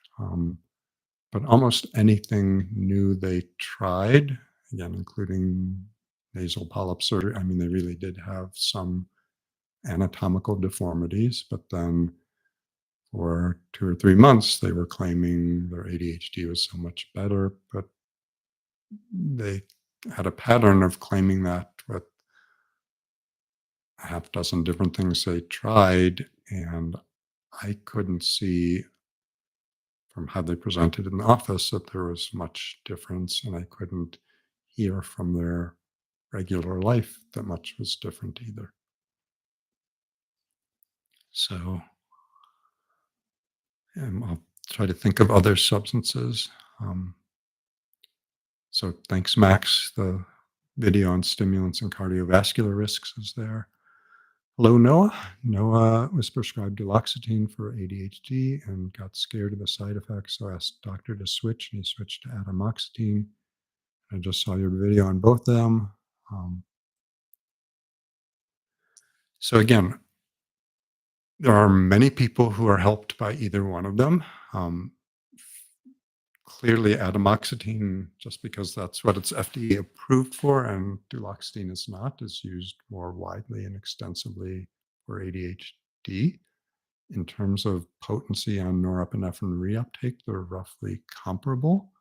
but almost anything new they tried, again, including nasal polyp surgery. I mean, they really did have some anatomical deformities, but then for 2 or 3 months, they were claiming their ADHD was so much better, but they had a pattern of claiming that with a half dozen different things they tried, and I couldn't see from how they presented in the office that there was much difference, and I couldn't hear from their regular life that much was different either. So, I'll try to think of other substances. Um, so, thanks, Max. The video on stimulants and cardiovascular risks is there. Hello, Noah. Noah was prescribed duloxetine for ADHD and got scared of the side effects, so asked doctor to switch, and he switched to atomoxetine. I just saw your video on both of them. Um, so again, there are many people who are helped by either one of them. Um, Clearly, atomoxetine, just because that's what it's FDA approved for, and duloxetine is not, is used more widely and extensively for ADHD. In terms of potency on norepinephrine reuptake, they're roughly comparable.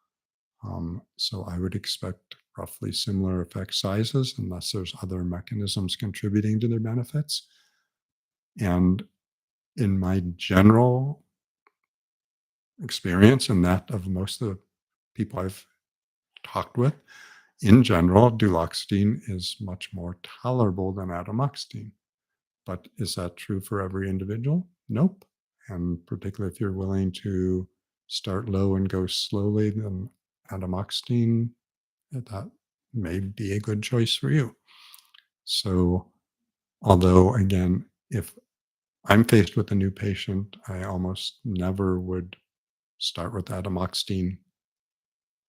So I would expect roughly similar effect sizes unless there's other mechanisms contributing to their benefits. And in my general experience and that of most of the people I've talked with, in general, duloxetine is much more tolerable than atomoxetine. But is that true for every individual? Nope. And particularly if you're willing to start low and go slowly, then atomoxetine, that may be a good choice for you. So, although again, if I'm faced with a new patient, I almost never would start with atomoxetine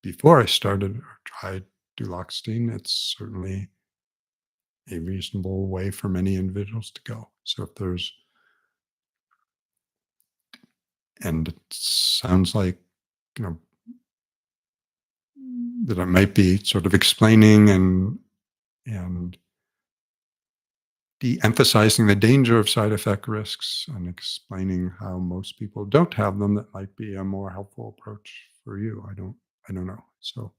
before I started or tried duloxetine. It's certainly a reasonable way for many individuals to go. So if there's, and it sounds like, you know, that I might be sort of explaining and de-emphasizing the danger of side effect risks and explaining how most people don't have them, that might be a more helpful approach for you. I don't know. So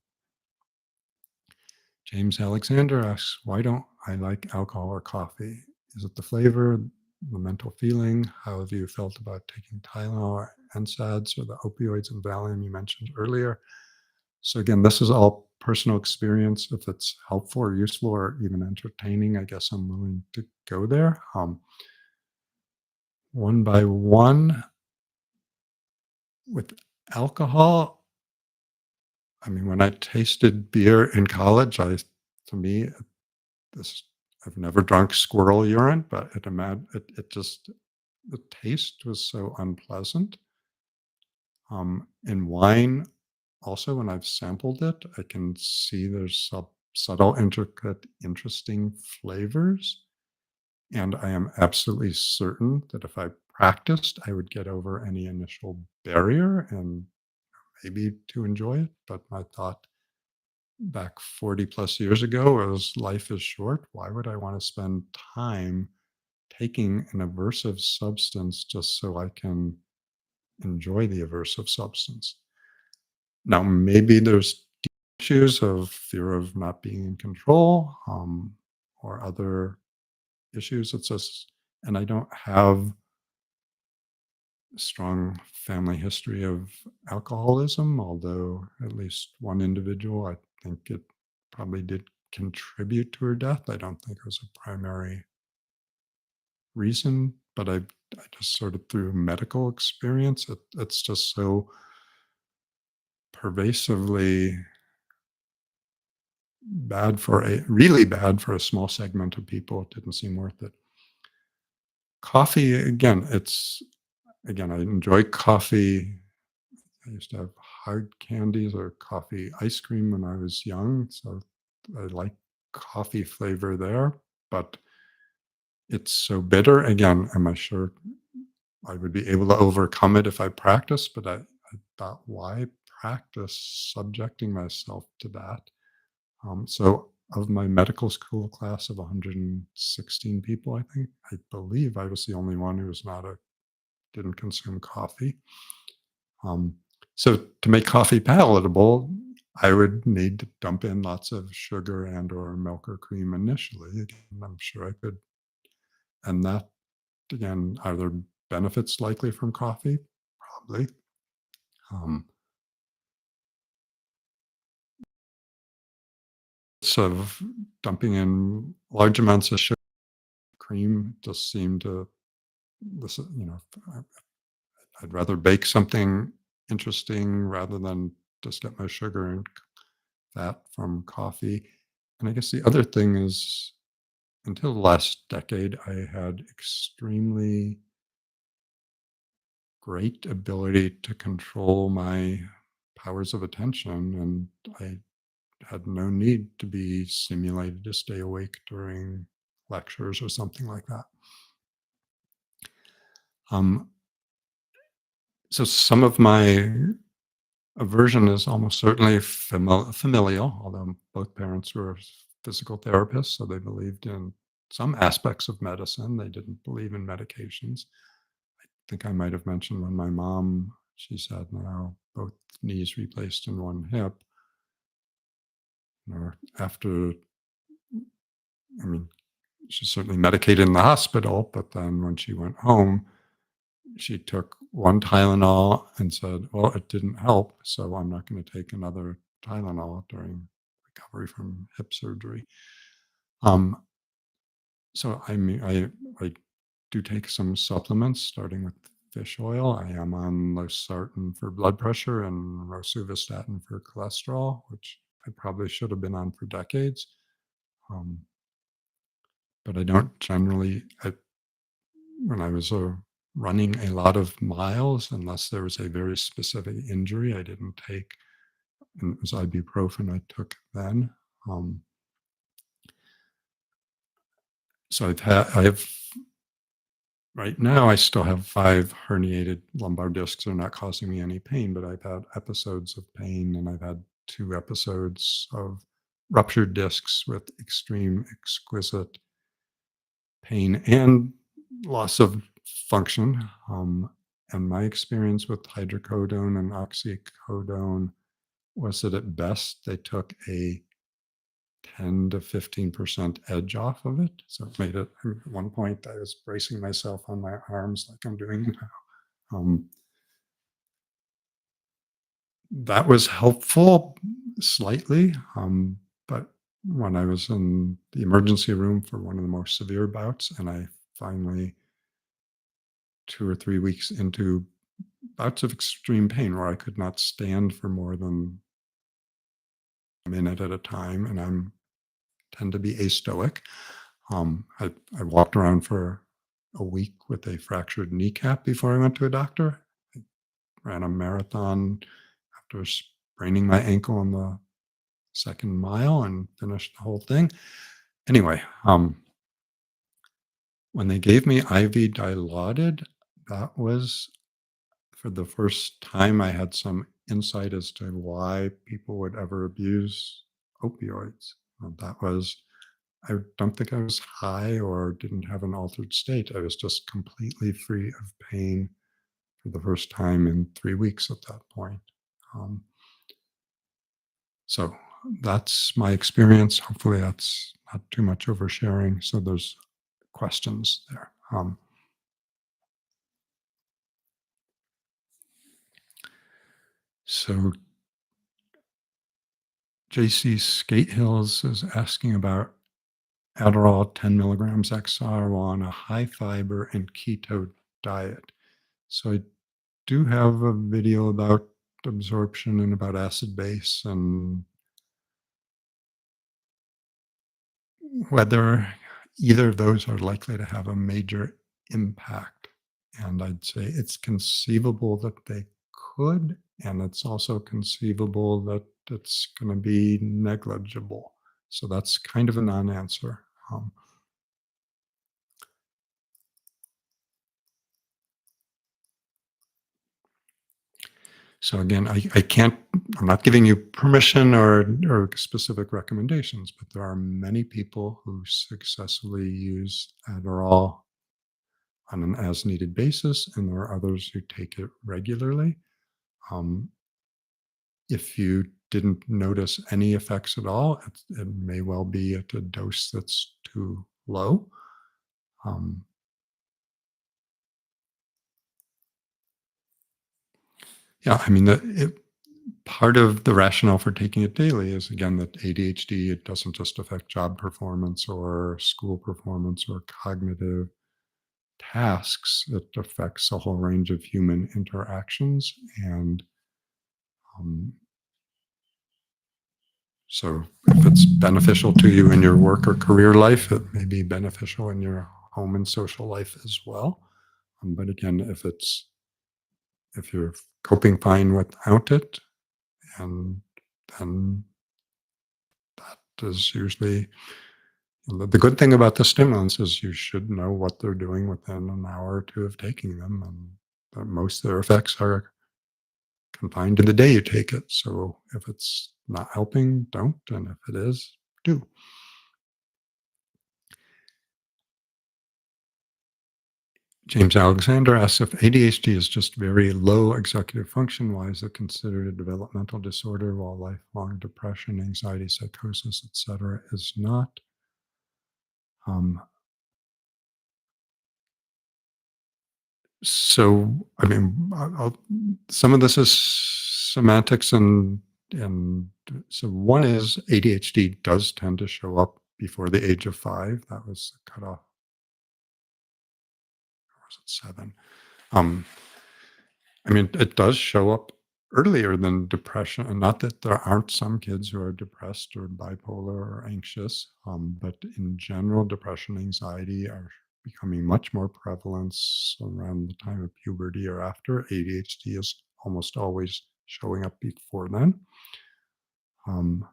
James Alexander asks, why don't I like alcohol or coffee? Is it the flavor, the mental feeling? How have you felt about taking Tylenol or NSAIDs or the opioids and Valium you mentioned earlier? So again, this is all personal experience. If it's helpful or useful or even entertaining, I guess I'm willing to go there. One by one, with alcohol, I mean, when I tasted beer in college, to me, this I've never drunk squirrel urine, but it just the taste was so unpleasant. In wine, also, when I've sampled it, I can see there's subtle, intricate, interesting flavors. And I am absolutely certain that if I practiced, I would get over any initial barrier and maybe to enjoy it. But my thought back 40 plus years ago was life is short. Why would I want to spend time taking an aversive substance just so I can enjoy the aversive substance? Now, maybe there's issues of fear of not being in control, or other issues. It's just, and I don't have a strong family history of alcoholism, although at least one individual, I think it probably did contribute to her death. I don't think it was a primary reason, but I just sort of through medical experience, it's just so pervasively really bad for a small segment of people. It didn't seem worth it. Coffee, again, I enjoy coffee. I used to have hard candies or coffee ice cream when I was young, so I like coffee flavor there, but it's so bitter. Again, am I sure I would be able to overcome it if I practice? But I thought, why practice subjecting myself to that? So of my medical school class of 116 people, I believe I was the only one who was not a didn't consume coffee. Um, so to make coffee palatable, I would need to dump in lots of sugar and or milk or cream initially. Again, I'm sure I could. And that again, are there benefits likely from coffee? Probably. Um, of dumping in large amounts of sugar, cream just seem to this, I'd rather bake something interesting rather than just get my sugar and fat from coffee. And I guess the other thing is, until the last decade, I had extremely great ability to control my powers of attention, and I had no need to be stimulated to stay awake during lectures or something like that. Um, so some of my aversion is almost certainly familial, although both parents were physical therapists, so they believed in some aspects of medicine. They didn't believe in medications. I think I might have mentioned when my mom, she's had now both knees replaced and one hip. Or after, I mean, she's certainly medicated in the hospital, but then when she went home, she took one Tylenol and said, "Well, it didn't help, so I'm not going to take another Tylenol during recovery from hip surgery." Um, so I mean, I do take some supplements, starting with fish oil. I am on losartan for blood pressure and rosuvastatin for cholesterol, which I probably should have been on for decades. Um, but I don't generally. When I was running a lot of miles, unless there was a very specific injury, I didn't take, and it was ibuprofen I took then. Um, so I have, right now, I still have 5 herniated lumbar discs. They're not causing me any pain, but I've had episodes of pain, and I've had 2 episodes of ruptured discs with extreme, exquisite pain and loss of function. And my experience with hydrocodone and oxycodone was that at best they took a 10 to 15% edge off of it. So it made it, at one point, I was bracing myself on my arms like I'm doing now. That was helpful slightly. But when I was in the emergency room for one of the more severe bouts, and I finally 2 or 3 weeks into bouts of extreme pain where I could not stand for more than a minute at a time, and I'm tend to be astoic. I walked around for a week with a fractured kneecap before I went to a doctor. I ran a marathon after spraining my ankle on the second mile and finished the whole thing. Anyway, when they gave me IV Dilaudid, that was for the first time I had some insight as to why people would ever abuse opioids. That was, I don't think I was high or didn't have an altered state. I was just completely free of pain for the first time in 3 weeks at that point. Um, so that's my experience. Hopefully, that's not too much oversharing. So there's questions there. So JC Skatehills is asking about Adderall 10 milligrams XR while on a high fiber and keto diet. So I do have a video about absorption and about acid base and whether either of those are likely to have a major impact. And I'd say it's conceivable that they could, and it's also conceivable that it's going to be negligible. So that's kind of a non answer. Um, So again, I can't, I'm not giving you permission or specific recommendations, but there are many people who successfully use Adderall on an as needed basis, and there are others who take it regularly. Um, if you didn't notice any effects at all, it may well be at a dose that's too low. Um, yeah, I mean, part of the rationale for taking it daily is again that ADHD, it doesn't just affect job performance or school performance or cognitive tasks, it affects a whole range of human interactions. And um, So if it's beneficial to you in your work or career life, it may be beneficial in your home and social life as well. But again, if you're coping fine without it, and then that is usually the good thing about the stimulants is you should know what they're doing within an hour or two of taking them, and that most of their effects are confined to the day you take it. So if it's not helping, don't, and if it is, do. James Alexander asks if ADHD is just very low executive function. Why is it considered a developmental disorder while lifelong depression, anxiety, psychosis, etc., is not? Um, so, I mean, some of this is semantics, and so one is ADHD does tend to show up before the age of 5. That was the cutoff. Or was it 7? Um, I mean, it does show up earlier than depression, and not that there aren't some kids who are depressed or bipolar or anxious, but in general, depression, anxiety are becoming much more prevalent around the time of puberty or after. ADHD is almost always showing up before then. Um,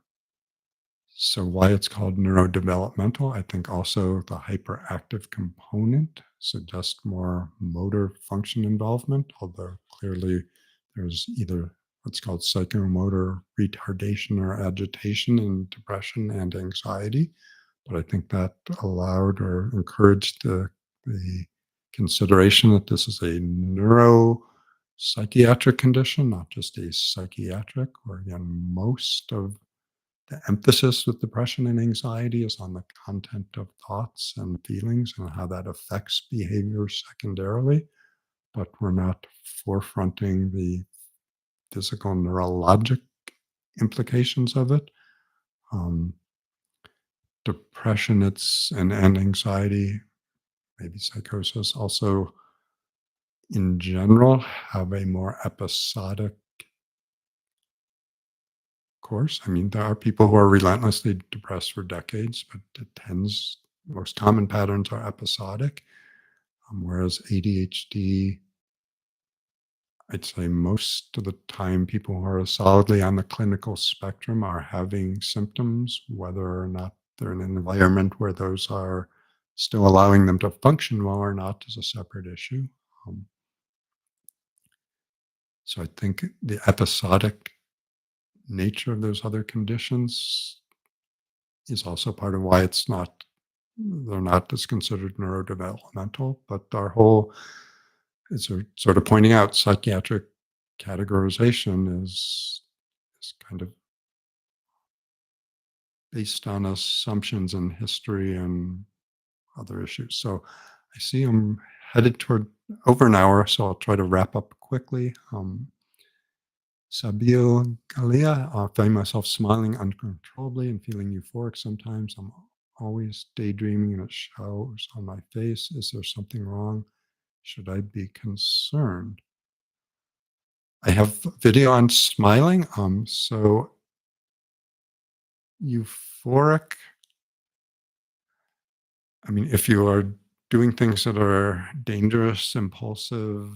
so why it's called neurodevelopmental, I think also the hyperactive component suggests more motor function involvement, although clearly there's either what's called psychomotor retardation or agitation in depression and anxiety. But I think that allowed or encouraged the consideration that this is a neuropsychiatric condition, not just a psychiatric, where again, most of the emphasis with depression and anxiety is on the content of thoughts and feelings and how that affects behavior secondarily, but we're not forefronting the physical neurologic implications of it. Um, Depression, and anxiety, maybe psychosis, also in general have a more episodic course. I mean, there are people who are relentlessly depressed for decades, but most common patterns are episodic. Whereas ADHD, I'd say most of the time, people who are solidly on the clinical spectrum are having symptoms, whether or not they're in an environment where those are still allowing them to function well or not is a separate issue. Um, so I think the episodic nature of those other conditions is also part of why they're not as considered neurodevelopmental, but our whole, it's sort of pointing out, psychiatric categorization is kind of based on assumptions and history and other issues. So I see I'm headed toward over an hour, so I'll try to wrap up quickly. Sabil Galia, I find myself smiling uncontrollably and feeling euphoric sometimes. I'm always daydreaming and it shows on my face. Is there something wrong? Should I be concerned? I have video on smiling. So euphoric. I mean, if you are doing things that are dangerous, impulsive,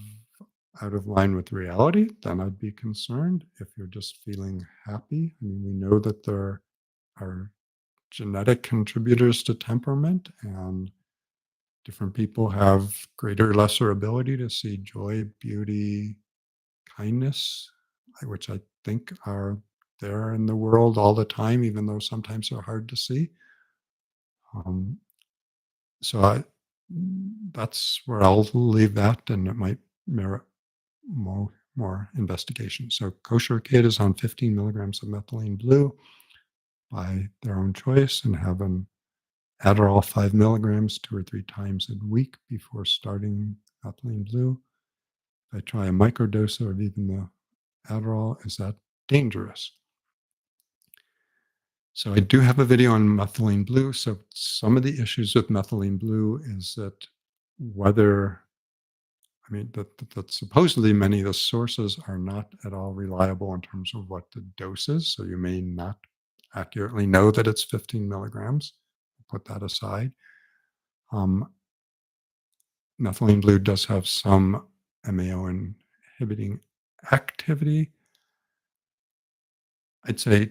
out of line with reality, then I'd be concerned. If you're just feeling happy, I mean, we know that there are genetic contributors to temperament, and different people have greater or lesser ability to see joy, beauty, kindness, which I think are there in the world all the time, even though sometimes they're hard to see. Um, so that's where I'll leave that, and it might merit more investigation. So Kosher Kid is on 15 milligrams of methylene blue by their own choice, and have an Adderall 5 milligrams 2 or 3 times a week before starting methylene blue. If I try a microdose of even the Adderall, is that dangerous? So I do have a video on methylene blue. So some of the issues with methylene blue is that whether, I mean, that supposedly many of the sources are not at all reliable in terms of what the dose is. So you may not accurately know that it's 15 milligrams. Put that aside. Um, Methylene blue does have some MAO inhibiting activity. I'd say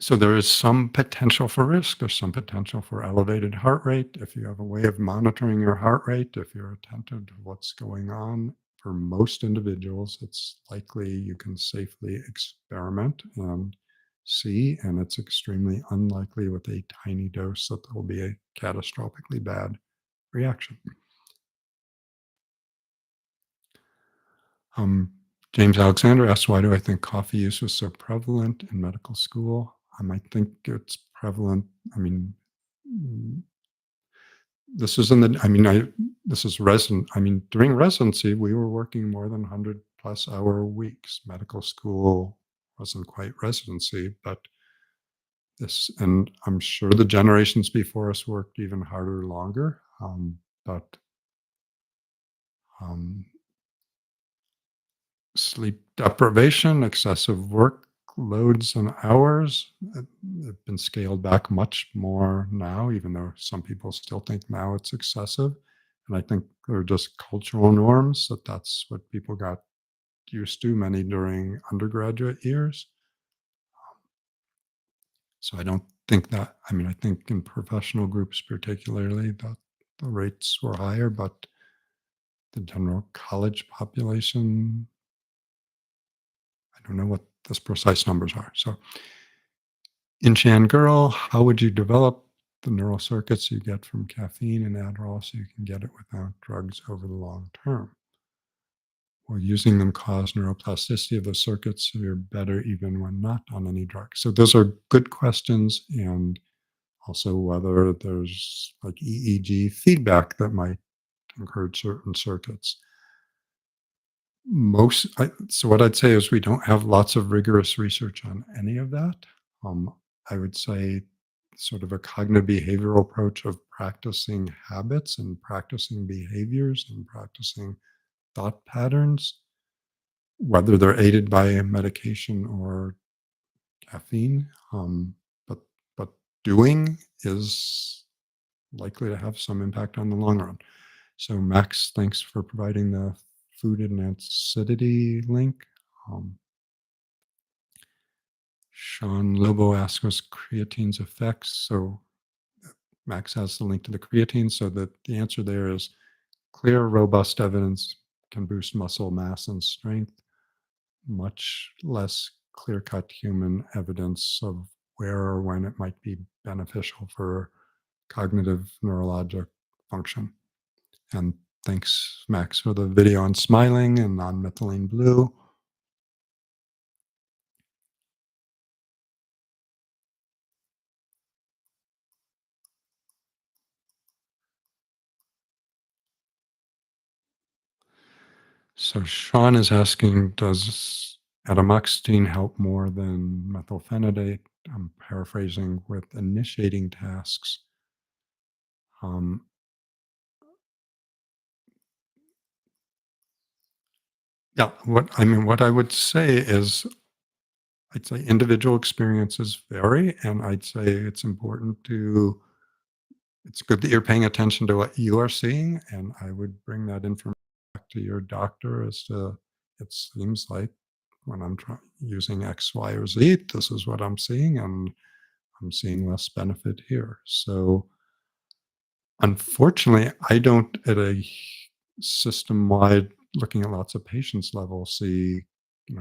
so there is some potential for risk. There's some potential for elevated heart rate. If you have a way of monitoring your heart rate, if you're attentive to what's going on, for most individuals, it's likely you can safely experiment and see, and it's extremely unlikely with a tiny dose that there will be a catastrophically bad reaction. Um, James Alexander asks, why do I think coffee use was so prevalent in medical school? I think it's prevalent. I mean, mm, this is in the, I mean, this is resident. I mean, during residency, we were working more than 100+ hour weeks. Medical school wasn't quite residency, but this, and I'm sure the generations before us worked even harder, longer. But um, sleep deprivation, excessive workloads and hours have been scaled back much more now, even though some people still think now it's excessive. And I think they're just cultural norms that's what people got used to, many during undergraduate years. So I don't think that, I mean, I think in professional groups particularly that the rates were higher, but the general college population, I don't know what the precise numbers are. So in Chan Girl, how would you develop the neural circuits you get from caffeine and Adderall so you can get it without drugs over the long term? Will using them cause neuroplasticity of the circuits so you're better even when not on any drugs? So those are good questions, and also whether there's like EEG feedback that might encourage certain circuits. So what I'd say is we don't have lots of rigorous research on any of that. I would say sort of a cognitive behavioral approach of practicing habits and practicing behaviors and practicing thought patterns, whether they're aided by medication or caffeine. But but doing is likely to have some impact on the long run. So Max, thanks for providing the food and acidity link. Um, Sean Lobo asks us creatine's effects. So Max has the link to the creatine. So that the answer there is clear, robust evidence can boost muscle mass and strength. Much less clear-cut human evidence of where or when it might be beneficial for cognitive neurologic function. And thanks, Max, for the video on smiling and non-methylene blue. So Sean is asking, does atomoxetine help more than methylphenidate? I'm paraphrasing, with initiating tasks. Um, yeah, what I would say is, I'd say individual experiences vary, and I'd say it's good that you're paying attention to what you are seeing, and I would bring that information back to your doctor as to, it seems like when I'm using X, Y, or Z, this is what I'm seeing, and I'm seeing less benefit here. So unfortunately, I don't at a system-wide, looking at lots of patients level, see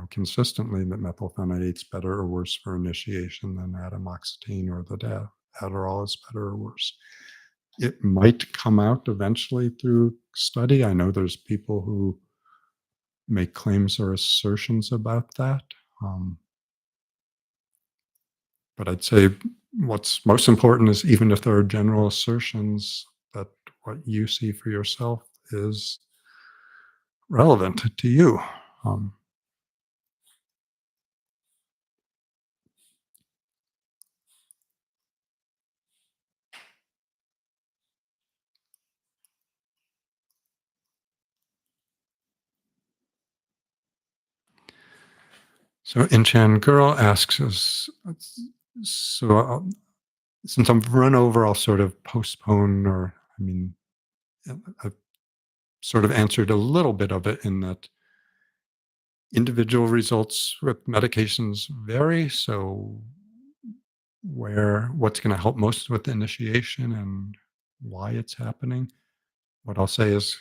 consistently that methylphenidate's better or worse for initiation than atomoxetine, or that Adderall is better or worse. It might come out eventually through study. I know there's people who make claims or assertions about that. Um, but I'd say what's most important is, even if there are general assertions, that what you see for yourself is relevant to you. Um, So Inchan Girl asks us, so since I've run over, I'll sort of postpone, or I mean, I've sort of answered a little bit of it in that individual results with medications vary. So what's going to help most with the initiation and why it's happening. What I'll say is,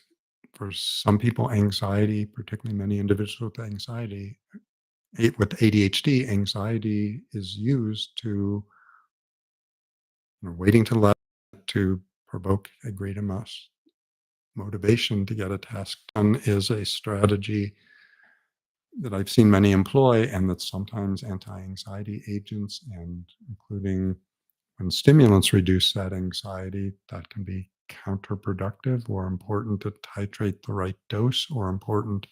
for some people, anxiety, particularly many individuals with anxiety, with ADHD, anxiety is used to, waiting to let to provoke a great amount motivation to get a task done is a strategy that I've seen many employ, and that sometimes anti-anxiety agents, and including when stimulants reduce that anxiety, that can be counterproductive or important to titrate the right dose, or important.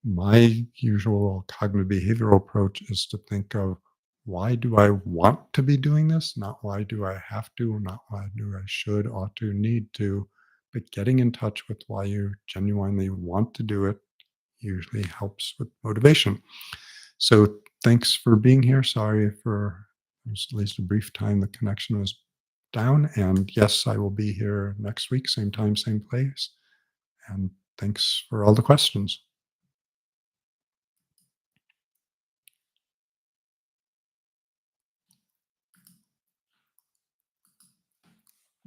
My usual cognitive behavioral approach is to think of, why do I want to be doing this? Not why do I have to, not why do I should, ought to, need to, but getting in touch with why you genuinely want to do it usually helps with motivation. So thanks for being here. Sorry for at least a brief time the connection was down. And yes, I will be here next week, same time, same place. And thanks for all the questions.